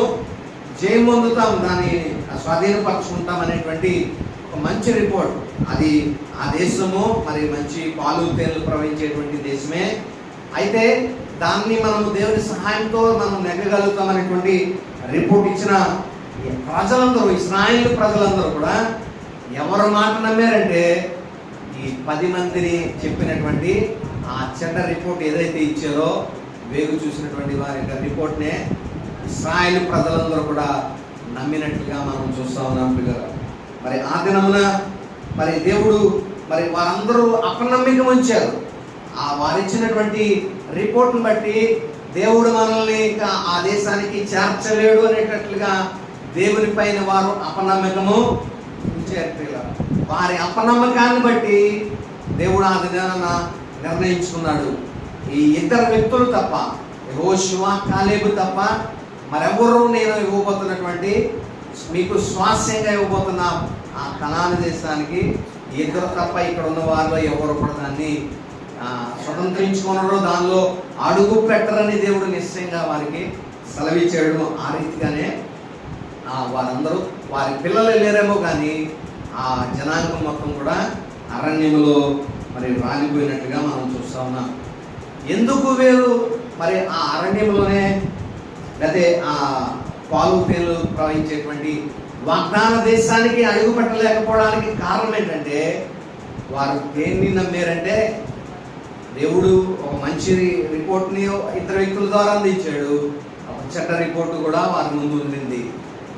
జయం పొందుతాం, దాన్ని స్వాధీనపరచుకుంటాం అనేటువంటి ఒక మంచి రిపోర్ట్. అది ఆ దేశము మరి మంచి పాలు తేనెలు ప్రవహించేటువంటి దేశమే. అయితే దాన్ని మనము దేవుని సహాయంతో మనం నెగ్గగలుగుతాం అనేటువంటి రిపోర్ట్ ఇచ్చిన ప్రజలందరూ, ఇశ్రాయేలు ప్రజలందరూ కూడా ఎవరు మాట నమ్మారంటే ఈ 10 మందిని చెప్పినటువంటి ఆ చెడ్డ రిపోర్ట్ ఏదైతే ఇచ్చారో వేగు చూసినటువంటి వారి యొక్క రిపోర్ట్నే ఇశ్రాయేలు ప్రజలందరూ కూడా నమ్మినట్లుగా మనం చూస్తూ ఉన్నాం పిల్లలు. మరి ఆ దినమున మరి దేవుడు మరి వారందరూ అపనమ్మికం ఉంచారు. ఆ వారిచ్చినటువంటి రిపోర్ట్ను బట్టి దేవుడు మనల్ని ఇంకా ఆ దేశానికి చేర్చలేడు అనేటట్లుగా దేవుని పైన వారు అపనమ్మకము ఉంచారు పిల్లలు. వారి అపనమ్మకాన్ని బట్టి దేవుడు ఆ దినాన నిర్ణయించుకున్నాడు, ఈ ఇద్దరు వ్యక్తులు తప్ప, యెహోషువ, కాలేబు తప్ప మరెవరూ నేను ఇవ్వబోతున్నటువంటి మీకు స్వాస్థ్యంగా ఇవ్వబోతున్న ఆ కనాను దేశానికి ఇద్దరు తప్ప ఇక్కడ ఉన్న వారిలో ఎవరు కూడా దాన్ని స్వతంత్రించుకున్నారో, దానిలో అడుగు పెట్టరని దేవుడు నిశ్చయంగా వారికి సెలవిచ్చాడు. ఆ రీతిగానే వారందరూ, వారి పిల్లలు లేరేమో కానీ ఆ జనాంగం మొత్తం కూడా అరణ్యములో మరి రాలిపోయినట్టుగా మనం చూస్తూ ఉన్నాం. ఎందుకు వేరు మరి ఆ అరణ్యంలోనే లేకపోతే ఆ పాలు తేనెలు ప్రవహించేటువంటి వాగ్దాన దేశానికి అడుగు పెట్టలేకపోవడానికి కారణం ఏంటంటే వారు దేన్ని నమ్మారంటే దేవుడు ఒక మంచి రిపోర్ట్ని ఇద్దరు వ్యక్తుల ద్వారా అందించాడు, ఒక చెడ్డ రిపోర్టు కూడా వారి ముందు ఉండింది.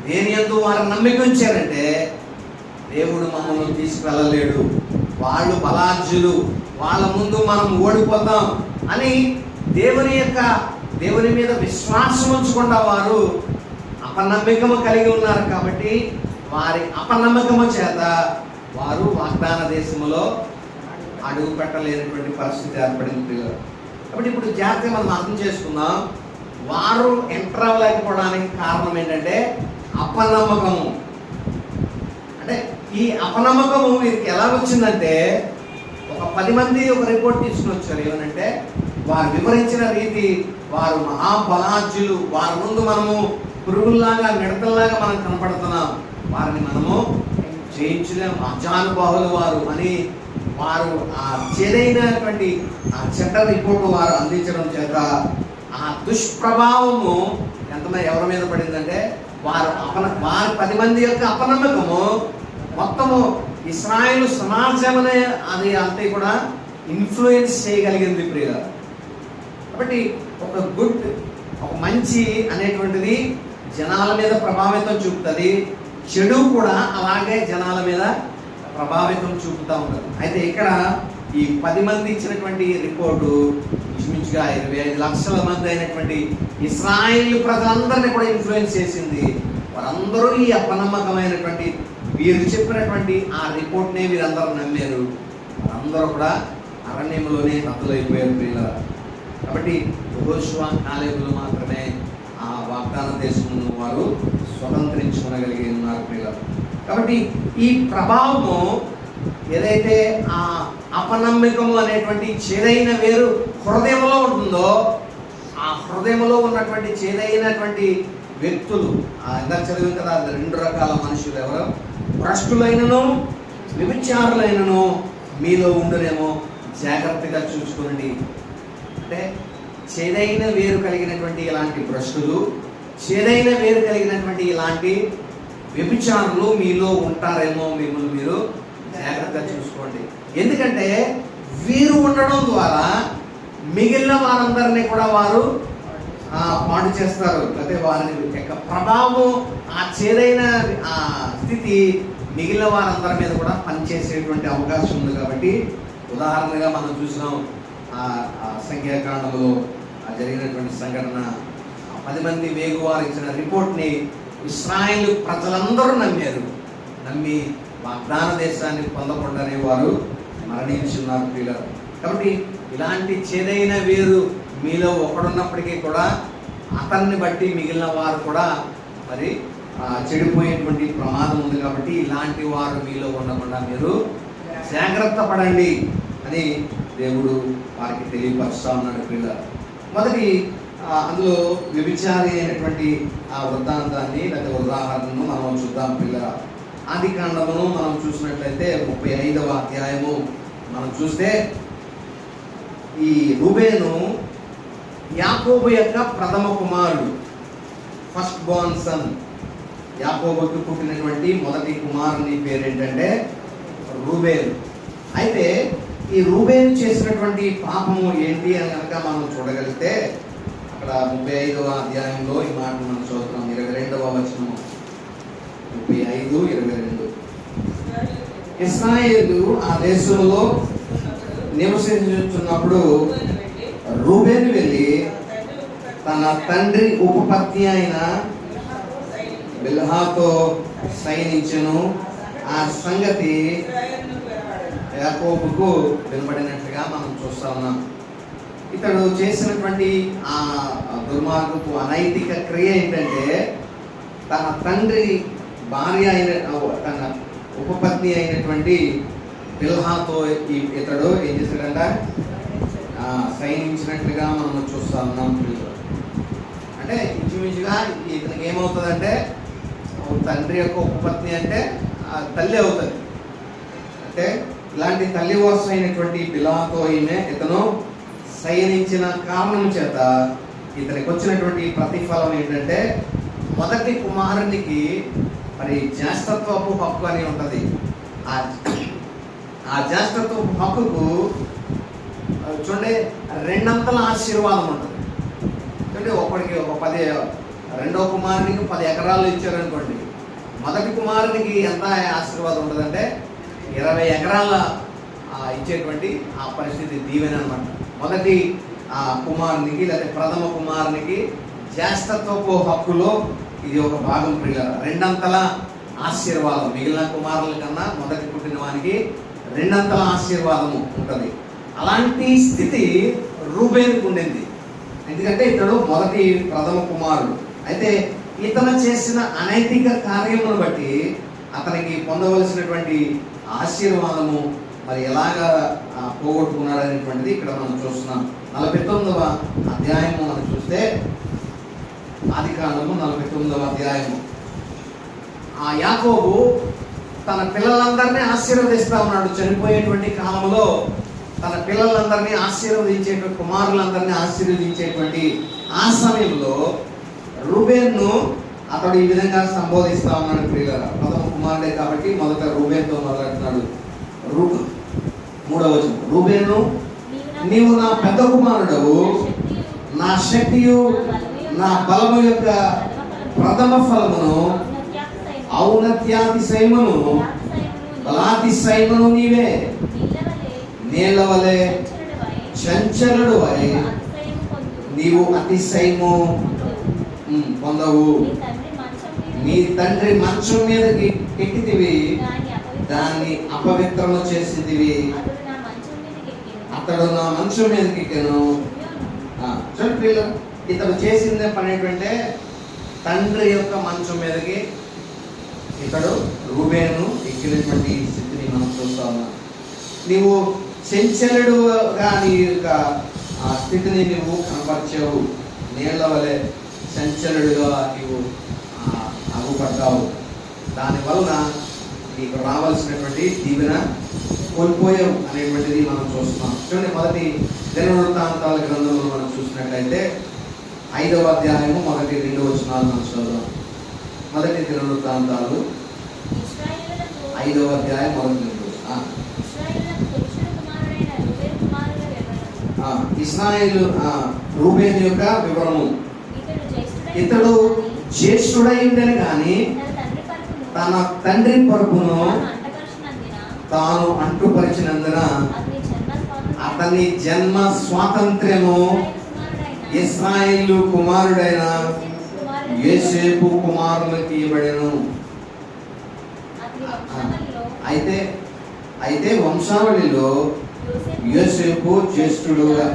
దేని యందు వారు నమ్మిక ఉంచారంటే దేవుడు మమ్మల్ని తీసుకువెళ్ళలేడు, వాళ్ళు బలార్జులు, వాళ్ళ ముందు మనం ఓడిపోతాం అని దేవుని మీద విశ్వాసం ఉంచకుండా వారు అపనమ్మకము కలిగి ఉన్నారు. కాబట్టి వారి అపనమ్మకము చేత వారు వాగ్దాన దేశంలో అడుగు పెట్టలేనటువంటి పరిస్థితి ఏర్పడింది. కాబట్టి ఇప్పుడు జాగ్రత్తగా మనం అర్థం చేసుకుందాం. వారు ఎంటర్ అవ్వలేకపోవడానికి కారణం ఏంటంటే అపనమ్మకము. అంటే ఈ అపనమ్మకము వీరికి ఎలా వచ్చిందంటే, ఒక 10 మంది ఒక రిపోర్ట్ తీసుకుని వచ్చారు. ఏమనంటే, వారు వివరించిన రీతి, వారు మహాబలార్జులు, వారి ముందు మనము పురుగుల్లాగా మిడతల్లాగా మనం కనపడుతున్నాం, వారిని మనము జయించలేం, అజానుబాహులు వారు అని వారు ఆ చేదైనటువంటి ఆ చెడ్డ రిపోర్టు వారు అందించడం చేత ఆ దుష్ప్రభావము ఎవరి మీద పడిందంటే, వారి 10 మంది యొక్క అపనమ్మకము మొత్తము ఇశ్రాయేలు సమాజమనే అది అంతే కూడా ఇన్ఫ్లుయెన్స్ చేయగలిగింది ప్రియుల. కాబట్టి ఒక మంచి అనేటువంటిది జనాల మీద ప్రభావితం చూపుతుంది, చెడు కూడా అలాగే జనాల మీద ప్రభావితం చూపుతూ ఉంటుంది. అయితే ఇక్కడ ఈ 10 మంది ఇచ్చినటువంటి రిపోర్టు ఇంచుమించుగా 25 లక్షల మంది అయినటువంటి ఇశ్రాయేలు ప్రజలందరినీ కూడా ఇన్ఫ్లుయెన్స్ చేసింది. వారందరూ ఈ అపనమ్మకమైనటువంటి వీరు చెప్పినటువంటి ఆ రిపోర్ట్నే వీరందరూ నమ్మారు. వారందరూ కూడా అరణ్యంలోనే హతులైపోయారు ప్రియుల. కాబట్టి యెహోషువ కాలేబులు మాత్రమే ఆ వాగ్దాన దేశమును వారు స్వతంత్రించుకోగలిగి ఉన్నారు ప్రియుల. కాబట్టి ఈ ప్రభావము ఏదైతే ఆ అపనమ్మకము అనేటువంటి చేదైన వేరు హృదయంలో ఉంటుందో, ఆ హృదయంలో ఉన్నటువంటి చేదైనటువంటి వ్యక్తులు, ఇందాక చదివిన కదా 2 రకాల మనుషులు, ఎవరు? భ్రష్టులైనను వ్యభిచారులైనను మీలో ఉండునేమో, జాగ్రత్తగా చూసుకోండి. అంటే చేదైన వేరు కలిగినటువంటి ఇలాంటి భ్రష్టులు, చేదైన వేరు కలిగినటువంటి ఇలాంటి వ్యభిచారులు మీలో ఉంటారేమో, మిమ్మల్ని మీరు జాగ్రత్తగా చూసుకోండి. ఎందుకంటే వీరు ఉండడం ద్వారా మిగిలిన వారందరినీ కూడా వారు పాడు చేస్తారు. అయితే వారి యొక్క ప్రభావం, ఆ చేదైన ఆ స్థితి మిగిలిన వారందరి మీద కూడా పనిచేసేటువంటి అవకాశం ఉంది. కాబట్టి ఉదాహరణగా మనం చూసినాం సంఖ్యాకాండంలో జరిగినటువంటి సంఘటన. 10 మంది వేగువారు ఇచ్చిన రిపోర్ట్ని ఇశ్రాయేలు ప్రజలందరూ నమ్మారు. నమ్మి వాగ్దాన దేశాన్ని పొందకుండానే వారు మరణించున్నారు ప్రియులారా. కాబట్టి ఇలాంటి చేదైన వేరు మీలో ఒకడున్నప్పటికీ కూడా అతన్ని బట్టి మిగిలిన వారు కూడా మరి చెడిపోయేటువంటి ప్రమాదం ఉంది. కాబట్టి ఇలాంటి వారు మీలో ఉండకుండా మీరు జాగ్రత్త పడండి అని దేవుడు వారికి తెలియపరుస్తా ఉన్నాడు ప్రియులారా. మొదటి అందులో వ్యభిచారి అయినటువంటి ఆ వృత్తాంతాన్ని లేదా ఉదాహరణను మనం చూద్దాం పిల్లరా. ఆది కాండమును మనం చూసినట్లయితే 35వ అధ్యాయము మనం చూస్తే, ఈ రూబేను యాకోబు యొక్క ప్రథమ కుమారుడు, ఫస్ట్ బోర్న్ సన్. యాకోబుకు పుట్టినటువంటి మొదటి కుమారుని పేరు ఏంటంటే రూబేను. అయితే ఈ రూబేను చేసినటువంటి పాపము ఏంటి అని కనుక మనం చూడగలిగితే, అక్కడ 35వ అధ్యాయంలో ఈ మాట మనం చదువుతున్నాం. 22వ వచనము, 35:22. ఇశ్రాయేలు ఆ దేశంలో నివసించుతున్నప్పుడు రూబేను వెళ్ళి తన తండ్రి ఉపపత్ని అయిన బిల్హాతో సైనించెను. ఆ సంగతి యాకోబుకు వినబడినట్లుగా మనం చూస్తా ఉన్నాం. ఇతడు చేసినటువంటి ఆ దుర్మార్గపు అనైతిక క్రియ ఏంటంటే, తన తండ్రి భార్య అయిన తన ఉపపత్ని అయినటువంటి బిల్హాతో ఇతడు ఏం చేశాడంట, సైనించినట్లుగా మనం చూస్తా ఉన్నాం. అంటే ఇంచుమించుగా ఇతనికి ఏమవుతుందంటే, తండ్రి యొక్క ఉపపత్ని అంటే తల్లి అవుతుంది. అంటే ఇలాంటి తల్లి వరుస అయినటువంటి బిల్హాతో ఇతను సైనించిన కారణం చేత ఇతనికి వచ్చినటువంటి ప్రతిఫలం ఏంటంటే, మొదటి కుమారునికి మరి జ్యేష్ఠత్వపు హక్కు అని ఉంటుంది. ఆ జ్యేష్ఠత్వపు హక్కుకు చూడండి 2 అంతల ఆశీర్వాదం ఉంటుంది. చూడండి, ఒకడికి 10, రెండో కుమారునికి 10 ఎకరాలు ఇచ్చారనుకోండి, మొదటి కుమారునికి ఎంత ఆశీర్వాదం ఉంటుందంటే 20 ఎకరాల ఇచ్చేటువంటి ఆ పరిస్థితి దీవెన అనమాట. మొదటి కుమారునికి లేదా ప్రథమ కుమారునికి జ్యేష్ఠత్వపు హక్కులో ఇది ఒక భాగం. ప్రియులారా, రెండంతల ఆశీర్వాదం మిగిలిన కుమారుల కన్నా మొదటి పుట్టిన వానికి రెండంతల ఆశీర్వాదము ఉంటుంది. అలాంటి స్థితి రూబేనుకు ఉండింది. ఎందుకంటే ఇతడు మొదటి ప్రథమ కుమారుడు. అయితే ఇతను చేసిన అనైతిక కార్యమును బట్టి అతనికి పొందవలసినటువంటి ఆశీర్వాదము మరి ఎలాగా పోగొట్టుకున్నాడు అనేటువంటిది ఇక్కడ మనం చూస్తున్నాం. 49వ అధ్యాయము మనం చూస్తే, ఆదికాండము 49వ అధ్యాయము, యాకోబు తన పిల్లలందరినీ ఆశీర్వదిస్తా ఉన్నాడు. చనిపోయేటువంటి కాలంలో తన పిల్లలందరినీ ఆశీర్వదించేటువంటి కుమారులందరినీ ఆశీర్వదించేటువంటి ఆ సమయంలో రూబేన్ను అతడు ఈ విధంగా సంబోధిస్తా ఉన్నాడు. ప్రియులారా, ప్రథమ కుమారుడే కాబట్టి మొదట రూబేన్తో మొదలెడుతున్నాడు. 3వ వచనం, రూబేను, నీవు నా పెద్ద కుమారుడవు, నా శక్తియు నా బలము యొక్క ప్రథమ ఫలమును, ఔన్నత్యాతిశయమును బలాతిశయమును నీవే. నీళ్ల వలె చంచలుడువై నీవు అతిశయము పొందవు. నీ తండ్రి మంచం మీదకి ఎక్కితివి, దాన్ని అపవిత్రము చేసిదివి. అతడు నా మంచం మీదకి ఎక్కాను. చూడండి, ఇతడు చేసిందే పని ఏంటంటే తండ్రి యొక్క మంచం మీదకి ఇతడు రూబేను ఎక్కినటువంటి స్థితిని మనం చూస్తా ఉన్నాం. నీవు చంచలుడుగా నీ యొక్క ఆ స్థితిని నువ్వు కనపరిచావు. నీళ్ల వలె చంచలుడుగా నీవు అగుపడ్డావు. దానివలన నీకు రావాల్సినటువంటి దీవెన కోల్పోయావు అనేటువంటిది మనం చూస్తున్నాం. చూడండి, మొదటి దినవృత్తాంతాల గ్రంథంలో మనం చూసినట్లయితే 5వ అధ్యాయము 1-2 వచనాలు మనం చదువుదాం. మొదటి దినవృత్తాంతాలు 5వ అధ్యాయం 1-2. ఇశ్రాయేలు రూబేను యొక్క వివరము. ఇతడు జ్యేష్ఠుడై ఉండని కానీ తన తండ్రి పరుపును తాను అంటుపరిచినందున అతని జన్మ స్వాతంత్ర్యము ఇశ్రాయేలు కుమారుడైన యోసేపు కుమారులకు ఇవ్వబడెను. అయితే వంశావళిలో యోసేపు జ్యేష్ఠుడుగా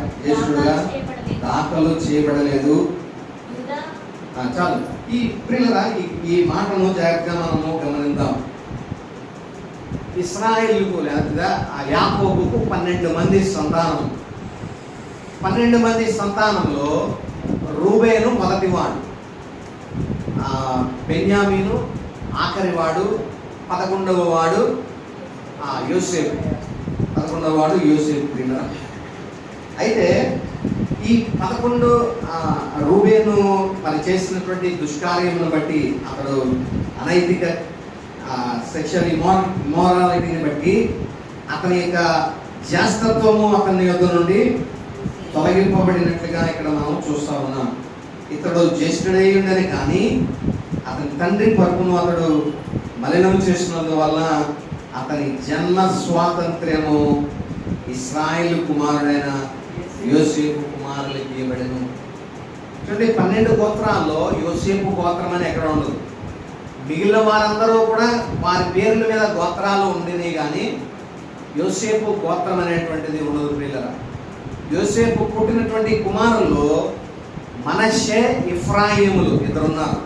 దాఖలు చేయబడలేదు. చాలు. ఈ ప్రియులరా, ఈ మాటను జాగ్రత్తగా మనము గమనిద్దాం. ఇశ్రాయేలుకు లేదా యాకోబుకు 12 మంది సంతానం. 12 మంది సంతానంలో రూబేను మొదటివాడు, బెన్యామీను ఆఖరివాడు, 11వ వాడు యోసేపు. 11వ వాడు యోసేపు. ప్రియులరా, అయితే ఈ 11 రూబేను మరి చేసినటువంటి దుష్కార్యములను బట్టి, అతడు అనైతిక సెక్షువల్ ఇమోరాలిటీని బట్టి అతని యొక్క జ్యేష్ఠత్వము అతని యొద్ద నుండి తొలగింపబడినట్లుగా ఇక్కడ మనం చూస్తా ఉన్నాం. ఇతడు జ్యేష్ఠుడై ఉండని కానీ అతని తండ్రి పరుపును అతడు మలినం చేసినందువల్ల అతని జన్మ స్వాతంత్ర్యము ఇశ్రాయేలు కుమారుడైన యోసేపు కుమారులకు ఇవ్వబడెను. చూడండి, 12 గోత్రాల్లో యోసేపు గోత్రం అని ఎక్కడ ఉండదు. మిగిలిన వారందరూ కూడా వారి పేర్ల మీద గోత్రాలు ఉండినాయి కానీ యోసేపు గోత్రం అనేటువంటిది ఉండదు. ప్రియులరా, యోసేపు పుట్టినటువంటి కుమారుల్లో మనష్షే, ఎఫ్రాయిములు ఇద్దరున్నారు.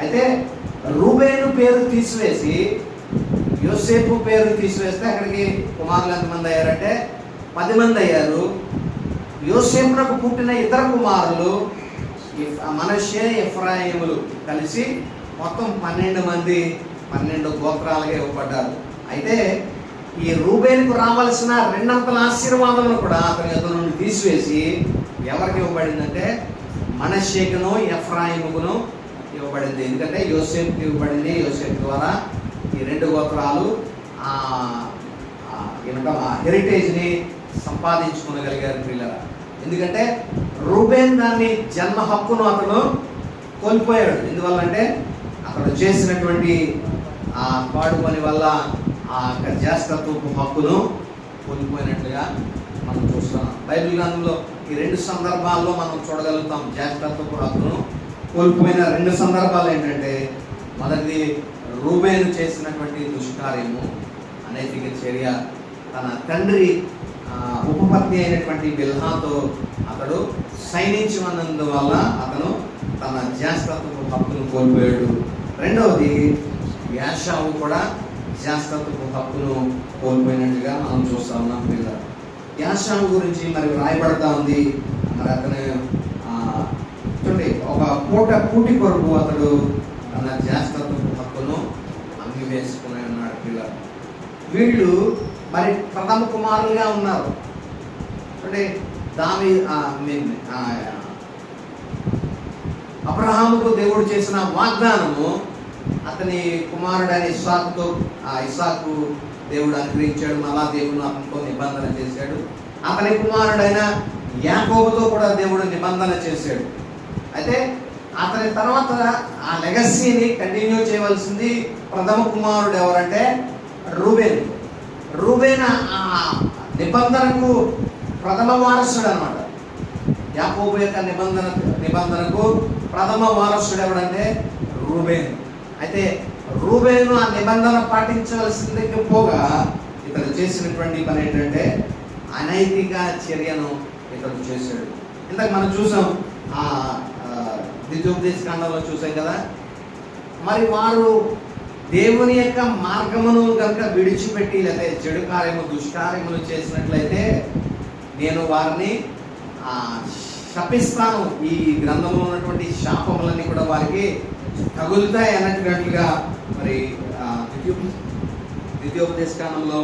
అయితే రూబేను పేరు తీసివేసి యోసేపు పేరు తీసివేస్తే అక్కడికి కుమారులు ఎంతమంది అయ్యారంటే 10 మంది అయ్యారు. యోసేపునకు పుట్టిన ఇద్దరు కుమారులు మనష్షే, ఎఫ్రాయిములు కలిసి మొత్తం 12 మంది 12 గోత్రాలుగా ఇవ్వబడ్డారు. అయితే ఈ రూబేనుకు రావాల్సిన రెండంతల ఆశీర్వాదమును కూడా అతని యొద్ద నుండి తీసివేసి ఎవరికి ఇవ్వబడిందంటే మనష్షేకును ఎఫ్రాయిముకును ఇవ్వబడింది. ఎందుకంటే యోసేపుకి ఇవ్వబడింది. యోసేపు ద్వారా ఈ 2 గోత్రాలు హెరిటేజ్ని సంపాదించుకోగలిగారు పిల్లల. ఎందుకంటే రూబేన్ దాన్ని జన్మ హక్కును అతను కోల్పోయాడు. ఎందువల్లంటే అతడు చేసినటువంటి ఆ పాడు పని వల్ల ఆ యొక్క జ్యేష్ఠత్వపు హక్కును కోల్పోయినట్లుగా మనం చూస్తున్నాం. బైబిల్ గ్రంథంలో ఈ 2 సందర్భాల్లో మనం చూడగలుగుతాం జ్యేష్ఠత్వపు హక్కును కోల్పోయిన 2 సందర్భాలు ఏంటంటే, మొదటిది రూబేను చేసినటువంటి దుష్కార్యము, అనైతిక చర్య. తన తండ్రి ఉపపత్ని అయినటువంటి బిల్హాతో అతడు సైనించినందువల్ల అతను తన జ్యేష్ఠత్వపు హక్కును కోల్పోయాడు. రెండవది యాషావు కూడా జ్యేష్ఠత్వపు హక్కును కోల్పోయినట్టుగా మనం చూస్తా ఉన్నాం. పిల్లలు యాషావు గురించి మరి రాయబడతా ఉంది. మరి అతను చూడండి, ఒక కూటి కొరకు అతడు తన జ్యేష్ఠత్వపు హక్కును అమ్మి వేసుకుని ఉన్నాడు. పిల్లలు వీళ్ళు మరి ప్రథమ కుమారులుగా ఉన్నారు. చూడండి, అబ్రహాముకు దేవుడు చేసిన వాగ్దానము అతని కుమారుడైన ఇస్సాకు దేవుడు అనుగ్రహించాడు. మళ్ళా దేవుడు అతనితో నిబంధన చేశాడు. అతని కుమారుడైన యాకోబుతో కూడా దేవుడు నిబంధన చేశాడు. అయితే అతని తర్వాత ఆ లెగసీని కంటిన్యూ చేయవలసింది ప్రథమ కుమారుడు ఎవరంటే రూబేన్ ఆ నిబంధనకు ప్రథమ వారసుడు అన్నమాట. యాకోబు యొక్క నిబంధనకు ప్రథమ వారసుడు ఎవడంటే రూబేన్. అయితే రూబేను ఆ నిబంధన పాటించవలసింది పోగా ఇతడు చేసినటువంటి పని ఏంటంటే అనైతిక చర్యను ఇతడు చేశాడు. ఇంతకు మనం చూసాం, ఆ ద్వితీయోపదేశ కాండంలో చూసాం కదా. మరి వారు దేవుని యొక్క మార్గమును కనుక విడిచిపెట్టి లేకపోతే చెడు కార్యము దుష్కార్యములు చేసినట్లయితే నేను వారిని శపిస్తాను, ఈ గ్రంథంలో ఉన్నటువంటి శాపములన్నీ కూడా వారికి తగులుతాయి అన్నట్టుగా మరి ద్వితీయోపదేశ కాండంలో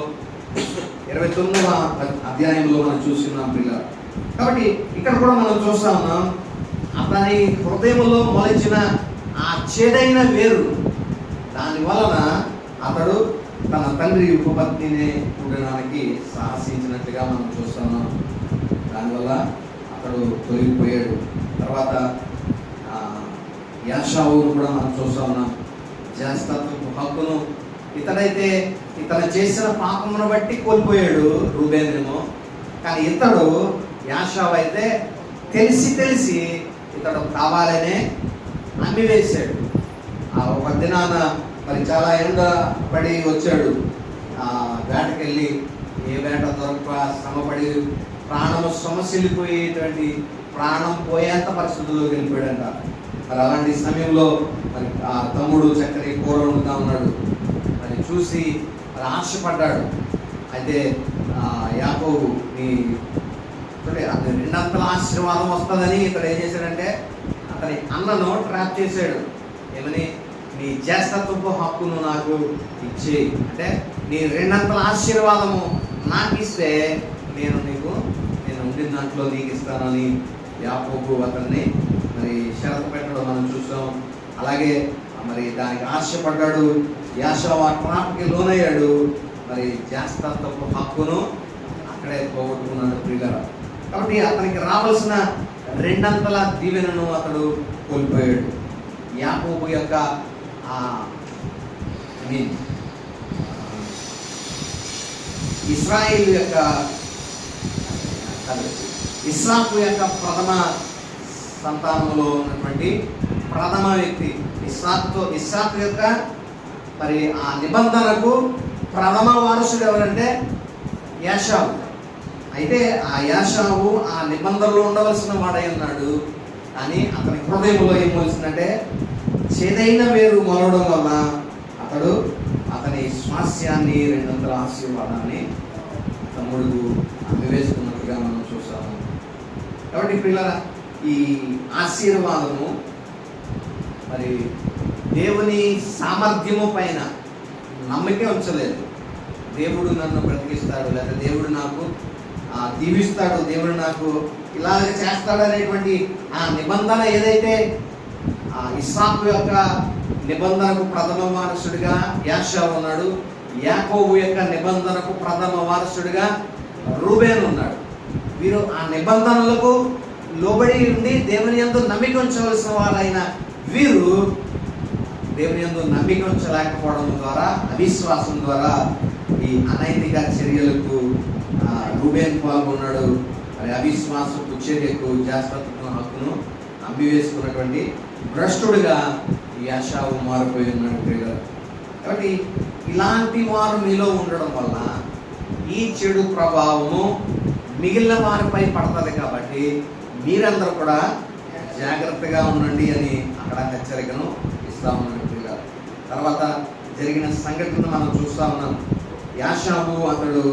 29వ అధ్యాయంలో మనం చూస్తున్నాం పిల్లలు. కాబట్టి ఇక్కడ కూడా మనం చూస్తా ఉన్నాం, అతని హృదయంలో మొలిచిన ఆ చేదైన వేరు, దాని వలన అతడు తన తండ్రి ఉపపత్నిని చూడడానికి సాహసించినట్లుగా మనం చూస్తున్నాం. దానివల్ల అతడు తొలగిపోయాడు. తర్వాత యాషావును కూడా మనం చూస్తా ఉన్నాం. జ్యేష్ఠత్వపు హక్కును ఇతను చేసిన పాపమును బట్టి కోల్పోయాడు రూబేనేమో. కానీ ఇతడు యాషావు అయితే తెలిసి ఇతడు కావాలనే అమ్మివేశాడు. ఒక దినాన మరి చాలా ఎండ పడి వచ్చాడు, వేటకెళ్ళి ఏ వేట దొరక శ్రమపడి ప్రాణము సమస్యలిపోయేటువంటి ప్రాణం పోయేంత పరిస్థితుల్లోకి వెళ్ళిపోయాడంట. మరి అలాంటి సమయంలో మరి ఆ తమ్ముడు చక్కని కూర వండుతా ఉన్నాడు. మరి చూసి మరి ఆశపడ్డాడు. అయితే యాకోబు అతని 2 ఆశీర్వాదం వస్తుందని ఇతడు ఏం చేశాడంటే అతని అన్నను ట్రాప్ చేశాడు. ఏమని, నీ జ్యేష్ఠత్వపు హక్కును నాకు ఇచ్చేయి, అంటే నీ 2 ఆశీర్వాదము నాకు ఇస్తే నేను ఉండిన దాంట్లో నీకు ఇస్తానని యాకోబు అతన్ని మరి షరతు పెట్టడం మనం చూసాం. అలాగే మరి దానికి ఆశపడ్డాడు. యాషావు ఆ ట్రాప్కి లోనయ్యాడు. మరి జ్యేష్ఠత్వపు హక్కును అక్కడే పోగొట్టుకున్నాడు ప్రియులారా. కాబట్టి అతనికి రావాల్సిన 2 దీవెనను అతడు కోల్పోయాడు. యాకోబు యొక్క ఇస్రాయిల్ యొక్క ఇస్సాకు యొక్క ప్రథమ సంతానంలో ఉన్నటువంటి ప్రథమ వ్యక్తి ఇస్సాకు యొక్క మరి ఆ నిబంధనకు ప్రథమ వారసుడు ఎవరంటే యాషావు. అయితే ఆ యాషావు ఆ నిబంధనలో ఉండవలసిన వాడై ఉన్నాడు. కానీ అతని హృదయంలో ఏం మొలిసిందంటే చేదైన వేరు మొలవడం వల్ల అతడు అతని స్వాస్యాన్ని 2 ఆశీర్వాదాన్ని తమ్ముడు అమ్మివేసుకున్నట్టుగా మనం చూస్తాము. కాబట్టి పిల్లల ఈ ఆశీర్వాదము మరి దేవుని సామర్థ్యము పైన నమ్మకే ఉంచలేదు. దేవుడు నన్ను బ్రతికిస్తాడు, లేదా దేవుడు నాకు దీవిస్తాడు, దేవుడు నాకు ఇలాగ చేస్తాడు అనేటువంటి ఆ నిబంధన ఏదైతే ఇస్సాకు యొక్క నిబంధనకు ప్రథమ వారసుడిగా యాషావు ఉన్నాడు, యాకోబు యొక్క నిబంధనకు ప్రథమ వారసుడిగా రూబేను ఉన్నాడు. వీరు ఆ నిబంధనలకు లోబడి ఉండి దేవుని యందు నమ్మిక ఉంచవలసిన వారైన వీరు దేవుని యందు నమ్మిక ఉంచలేకపోవడం ద్వారా, అవిశ్వాసం ద్వారా ఈ అనైతిక చర్యలకు రూబేన్ పాల్గొన్నాడు. మరి అవిశ్వాసపు చర్యకు జాగ్రత్త హక్కును అమ్మివేసుకున్నటువంటి భ్రష్టుడిగా యాషావు మారిపోయి ఉన్నాడు. కాబట్టి ఇలాంటి వారు మీలో ఉండడం వల్ల ఈ చెడు ప్రభావము మిగిలిన వారిపై పడుతుంది. కాబట్టి మీరందరూ కూడా జాగ్రత్తగా ఉండండి అని అక్కడ హెచ్చరికను ఇస్తా ఉన్నాడు. తర్వాత జరిగిన సంఘటనను మనం చూస్తా ఉన్నాం. యాషావు అతడు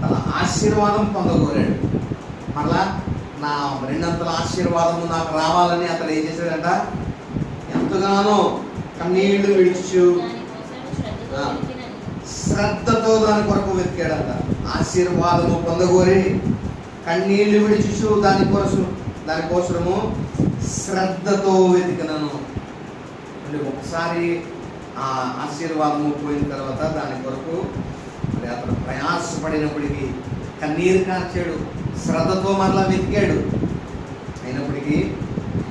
తన ఆశీర్వాదం పొందగోరాడు. మళ్ళా నా రెండంతల ఆశీర్వాదము నాకు రావాలని అతడు ఏం చేశాడంట, ఎంతగానో కన్నీళ్లు విడిచు శ్రద్ధతో దాని కొరకు వెతికాడంట. ఆశీర్వాదము పొందగోరి కన్నీళ్లు విడిచు దానికోసము శ్రద్ధతో వెతికినను. అంటే ఒకసారి ఆ ఆశీర్వాదము పోయిన తర్వాత దాని కొరకు అతను ప్రయాసపడినప్పటికీ కన్నీరు కార్చాడు, శ్రద్ధతో మరలా వెతికాడు. అయినప్పటికీ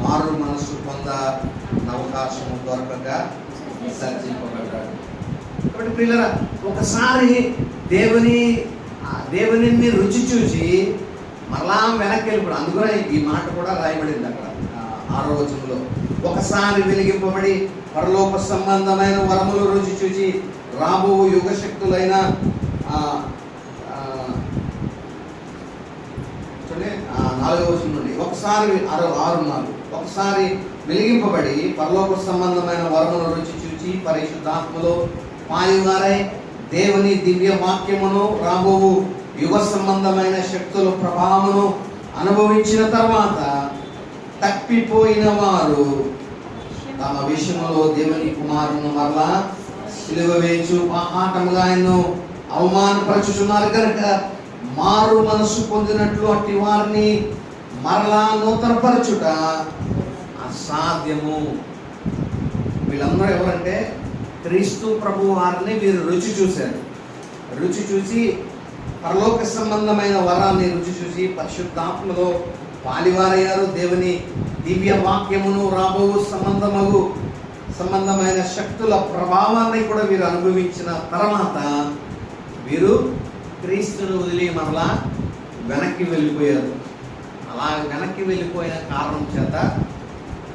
మారు మనసు పొంద అవకాశము దొరకక విసర్జింపబడ్డాడు. కాబట్టి ప్రియులారా, ఒకసారి దేవుని రుచి చూసి మరలా వెనక్కి వెళ్ళిపోవడం. అందుకనే ఈ మాట కూడా రాయబడింది అక్కడ 6వ వచనంలో. ఒకసారి వెలిగింపబడి పరలోక సంబంధమైన వరములు రుచి చూసి రాబో యుగ శక్తులైన 4వ వచనం నుండి ఒకసారి 6:4 ఒకసారి వెలిగింపబడి పరలోక సంబంధమైన వరమును రుచి చూచి పరిశుద్ధాత్మలో పాలుగారై దేవుని దివ్య వాక్యమును రాబో యుగ సంబంధమైన శక్తుల ప్రభావమును అనుభవించిన తర్వాత తప్పిపోయిన వారు తమ విషయంలో దేవుని కుమారుని మరలా సిలువ వేయు ఆటముగా ఆయన్ను అవమానపరచుచున్నారు కనుక మారు మనసు పొందినట్లు అట్టి వారిని మరలా నూతనపరచుట అసాధ్యము. వీళ్ళందరూ ఎవరంటే క్రీస్తు ప్రభు వారిని వీరు రుచి చూశారు. రుచి చూసి పరలోక సంబంధమైన వరాన్ని రుచి చూసి పరిశుద్ధాత్మలో పాలివారయ్యారు. దేవుని దివ్య వాక్యమును రాబో సంబంధమైన శక్తుల ప్రభావాన్ని కూడా వీరు అనుభవించిన తర్వాత వీరు క్రీస్తును వదిలి మరలా వెనక్కి వెళ్ళిపోయారు. అలా వెనక్కి వెళ్ళిపోయిన కారణం చేత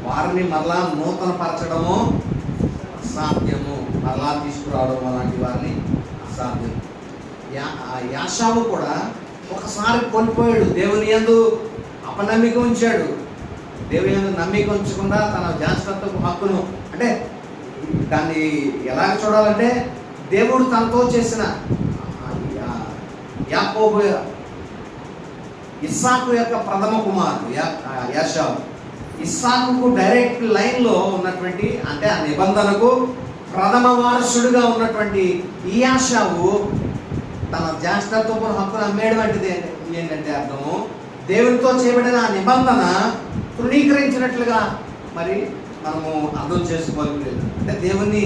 వారిని మరలా నూతన పరచడము అసాధ్యము, మరలా తీసుకురావడం అలాంటి వారిని అసాధ్యం. యాషావు కూడా ఒకసారి కోల్పోయాడు. దేవుని యందు అపనమ్మిక ఉంచాడు. దేవుని యందు నమ్మిక ఉంచకుండా తన జాగ్రత్తకు హక్కును, అంటే దాన్ని ఎలా చూడాలంటే దేవుడు తనతో చేసిన యాకోబు ఇస్సాకు యొక్క ప్రథమ కుమారుడు యాషావు. ఇస్సాకుకు డైరెక్ట్ లైన్లో ఉన్నటువంటి, అంటే ఆ నిబంధనకు ప్రథమ వారసుడుగా ఉన్నటువంటి ఈ యాషావు తన జ్యేష్ఠత్వపు హక్కును అమ్మేయడం అంటే ఏంటంటే అర్థము దేవునితో చేయబడిన ఆ నిబంధన తృణీకరించినట్లుగా మరి మనము అర్థం చేసుకోగలిగలేదు. అంటే దేవుని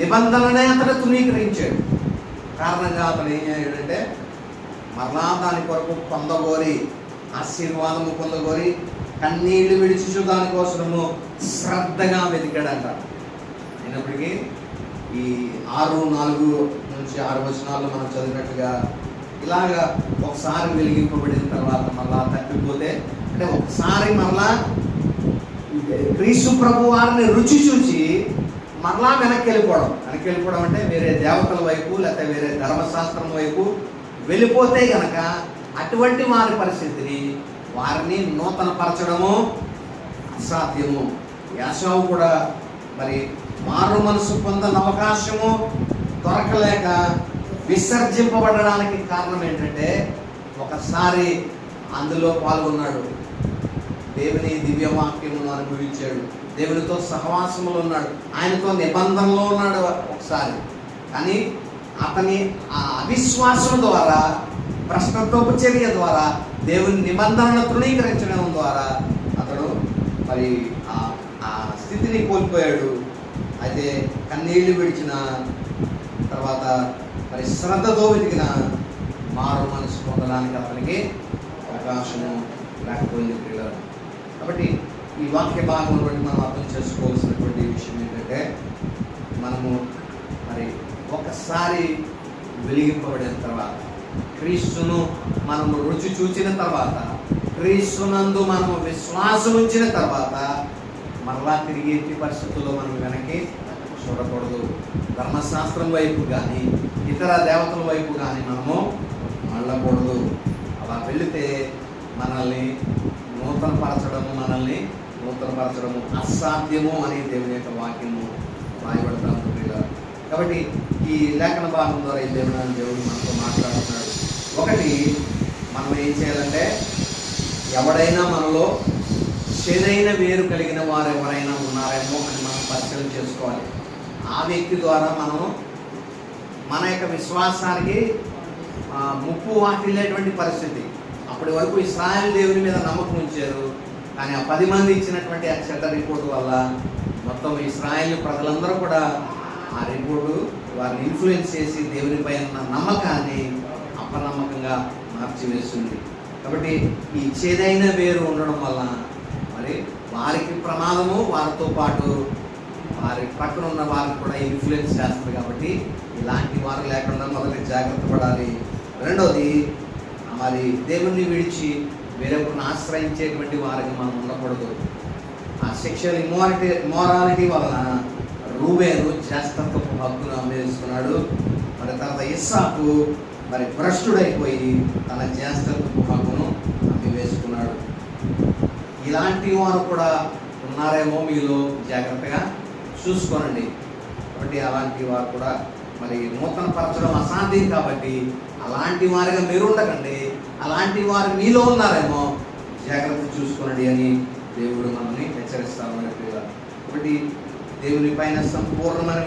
నిబంధననే అతను తృణీకరించాడు. కారణంగా అతను ఏం చేయాడంటే మరలా దాని కొరకు పొందగోరి, ఆశీర్వాదము పొందగోరి కన్నీళ్లు విడిచి దానికోసము శ్రద్ధగా వెతికాడంట. అయినప్పటికీ ఈ 6:4 నుంచి 6 వచనాల్లో మనం చదివినట్టుగా ఇలాగా ఒకసారి వెలిగింపబడిన తర్వాత మరలా తప్పిపోతే, అంటే ఒకసారి మరలా క్రీస్తు ప్రభు వారిని రుచి చూసి మరలా వెనక్కి వెళ్ళిపోవడం అంటే వేరే దేవతల వైపు లేకపోతే వేరే ధర్మశాస్త్రం వైపు వెళ్ళిపోతే కనుక అటువంటి వారి పరిస్థితిని వారిని నూతన పరచడము అసాధ్యము. యాషావు కూడా మరి మారు మనసు పొందని అవకాశము దొరకలేక విసర్జింపబడడానికి కారణం ఏంటంటే ఒకసారి అందులో పాల్గొన్నాడు, దేవుని దివ్య వాక్యమును అనుభవించాడు, దేవునితో సహవాసములో ఉన్నాడు, ఆయనతో నిబంధనలో ఉన్నాడు ఒకసారి. కానీ అతని ఆ అవిశ్వాసం ద్వారా, ప్రశ్నతోపు చర్య ద్వారా, దేవుని నిబంధనను తృణీకరించడం ద్వారా అతడు మరి ఆ స్థితిని కోల్పోయాడు. అయితే కన్నీళ్లు విడిచిన తర్వాత మరి శ్రద్ధతో వెతికిన మారు మనసు పొందడానికి అతనికి అవకాశము లేకపోయింది పిల్లలు. కాబట్టి ఈ వాక్య భాగం బట్టి మనం అర్థం చేసుకోవాల్సినటువంటి విషయం ఏంటంటే, మనము మరి ఒకసారి వెలిగింపబడిన తర్వాత, క్రీస్తును మనము రుచి చూచిన తర్వాత, క్రీస్తునందు మనము విశ్వాసం ఉంచిన తర్వాత మరలా తిరిగి ఎట్టి పరిస్థితుల్లో మనం వెనక్కి చూడకూడదు. ధర్మశాస్త్రం వైపు కానీ ఇతర దేవతల వైపు కానీ మనము మళ్ళకూడదు. అలా వెళితే మనల్ని నూతనపరచడము అసాధ్యము అని దేవుని యొక్క వాక్యము రాయబడతా ఉంటుంది. కాబట్టి ఈ లేఖన భాగం ద్వారా ఈ దేవుడు మనతో మాట్లాడుతున్నాడు. ఒకటి, మనం ఏం చేయాలంటే, ఎవడైనా మనలో చేదైన వేరు కలిగిన వారు ఎవరైనా ఉన్నారేమో అని మనం పరిశీలన చేసుకోవాలి. ఆ వ్యక్తి ద్వారా మనము మన యొక్క విశ్వాసానికి ముప్పు వాటిల్లేటువంటి పరిస్థితి. అప్పటి వరకు ఇశ్రాయేలు దేవుని మీద నమ్మకం ఉంచారు, కానీ ఆ 10 మంది ఇచ్చినటువంటి ఆ చెడ్డ రిపోర్టు వల్ల మొత్తం ఇశ్రాయేలు ప్రజలందరూ కూడా ఆ రిపోర్టు వారిని ఇన్ఫ్లుయెన్స్ చేసి దేవునిపై ఉన్న నమ్మకాన్ని అపనమ్మకంగా మార్చివేస్తుంది. కాబట్టి ఈ చేదైన వేరు ఉండడం వల్ల మరి వారికి ప్రమాదము, వారితో పాటు వారి పక్కన ఉన్న వారికి కూడా ఇన్ఫ్లుయెన్స్ చేస్తుంది. కాబట్టి ఇలాంటి వారు లేకుండా మొదటి జాగ్రత్త పడాలి. రెండోది, మరి దేవుణ్ణి విడిచి వేరొకరిని ఆశ్రయించేటువంటి వారికి మనం ఉండకూడదు. ఆ సెక్షువల్ ఇమోరాలిటీ వలన రూబేను జ్యేష్ఠత్వపు హక్కును అమ్మేసుకున్నాడు. మరి తర్వాత ఇస్సాకు మరి భ్రష్టుడైపోయి తన జ్యేష్ఠత్వపు హక్కును అమ్మివేసుకున్నాడు. ఇలాంటి వారు కూడా ఉన్నారేమో, మీలో జాగ్రత్తగా చూసుకోనండి. కాబట్టి అలాంటి వారు కూడా మరి నూతన పరచడం అసాధ్యం. కాబట్టి అలాంటి వారిగా మీరు ఉండకండి. అలాంటి వారు మీలో ఉన్నారేమో, జాగ్రత్త చూసుకోనండి అని దేవుడు మనల్ని హెచ్చరిస్తామని. కాబట్టి దేవుని పైన సంపూర్ణమైన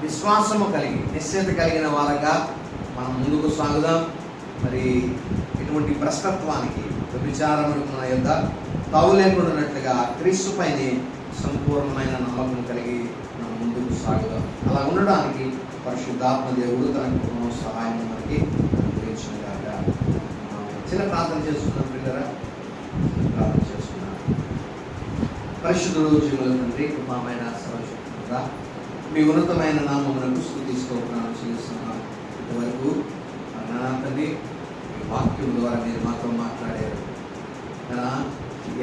విశ్వాసము కలిగి నిశ్చయత కలిగిన వారుగా మనం ముందుకు సాగుదాం. మరి ఇటువంటి భ్రష్టత్వానికి, వ్యభిచారములకు మన యొక్క తావు లేకుండానట్లుగా క్రీస్తు పైన సంపూర్ణమైన నమ్మకం కలిగి మనం ముందుకు సాగుదాం. అలా ఉండడానికి పరిశుద్ధాత్మ దేవుడు తన కృపను సహాయం మనకి అందించినగాక. చిన్న ప్రార్థన చేసుకున్నాం పిల్లరా, ప్రార్థన చేసుకున్నాం. పరిశుద్ధుడు, జీవుల తండ్రి, కృపమైన సర్వశక్తుడా, మీ ఉన్నతమైన నామమునకు స్తుతి స్తోత్రాలు చెల్లిస్తున్నాం. ఇంతవరకు తండ్రి మీ వాక్యం ద్వారా మీరు మాతో మాట్లాడారు.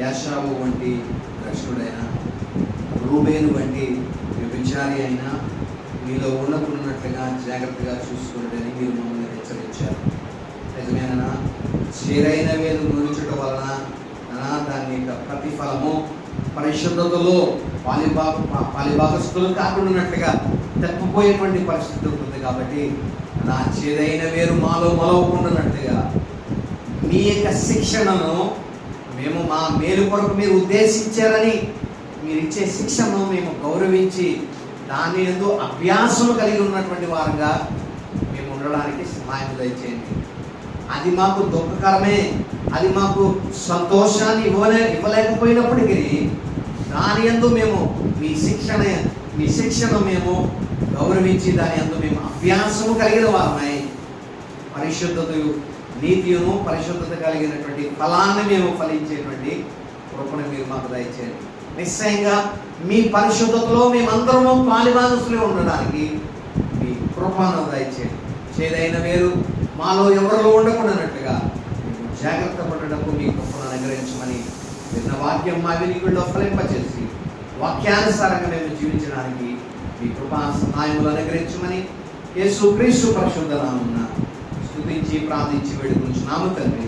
యాషావు వంటి భ్రష్టుడైన, రూబేను వంటి వ్యభిచారి అయినా మీలో ఉండకున్నట్లుగా జాగ్రత్తగా చూసుకున్నదని మీరు మమ్మల్ని హెచ్చరించారు. నిజమేనా? చేరైన వేలు నూరించడం వలన దాని యొక్క ప్రతిఫలము పరిశుద్ధతలో పాలిభాగస్తులు కాకుండాన్నట్లుగా తప్పిపోయేటువంటి పరిస్థితి ఉంటుంది. కాబట్టి నా చేదైన వేరు మాలో మలవకుండాన్నట్లుగా మీ యొక్క శిక్షణను మేము మా మేలు కొరకు మీరు ఉద్దేశించారని మీరు ఇచ్చే శిక్షను మేము గౌరవించి దాని యందు అభ్యాసము కలిగి ఉన్నటువంటి వారుగా మేము ఉండడానికి సహాయం దయచేయండి. అది మాకు దుఃఖకరమే, అది మాకు సంతోషాన్ని ఇవ్వలేకపోయినప్పటికీ దాని యందు మేము మీ శిక్షను మేము గౌరవించి దాని యందు మేము అభ్యాసము కలిగిన వారమై పరిశుద్ధత, నీతియును పరిశుద్ధత కలిగినటువంటి ఫలాన్ని మేము ఫలించేటువంటి కృపను మీరు మాకు దయచేయండి. నిశ్చయంగా మీ పరిశుద్ధతలో మేమందరము పాలిభాగస్తులే ఉండడానికి మీ కృపను దయచేయండి. చేదైన వేరు మాలో ఎవరిలో ఉండకుండానట్లుగా మేము జాగ్రత్త పడటకు మీ కృపను అనుగ్రహించమని విన్న వాక్యం మా వినికిడిలో ఫలింపచేసి వాక్యానుసారంగా మేము జీవించడానికి మీ కృపా సహాయములు అనుగ్రహించమని యేసు క్రీస్తు పరిశుద్ధ నామమున స్తుతించి ప్రార్థించి వేడుకొంచున్నాము తండ్రి.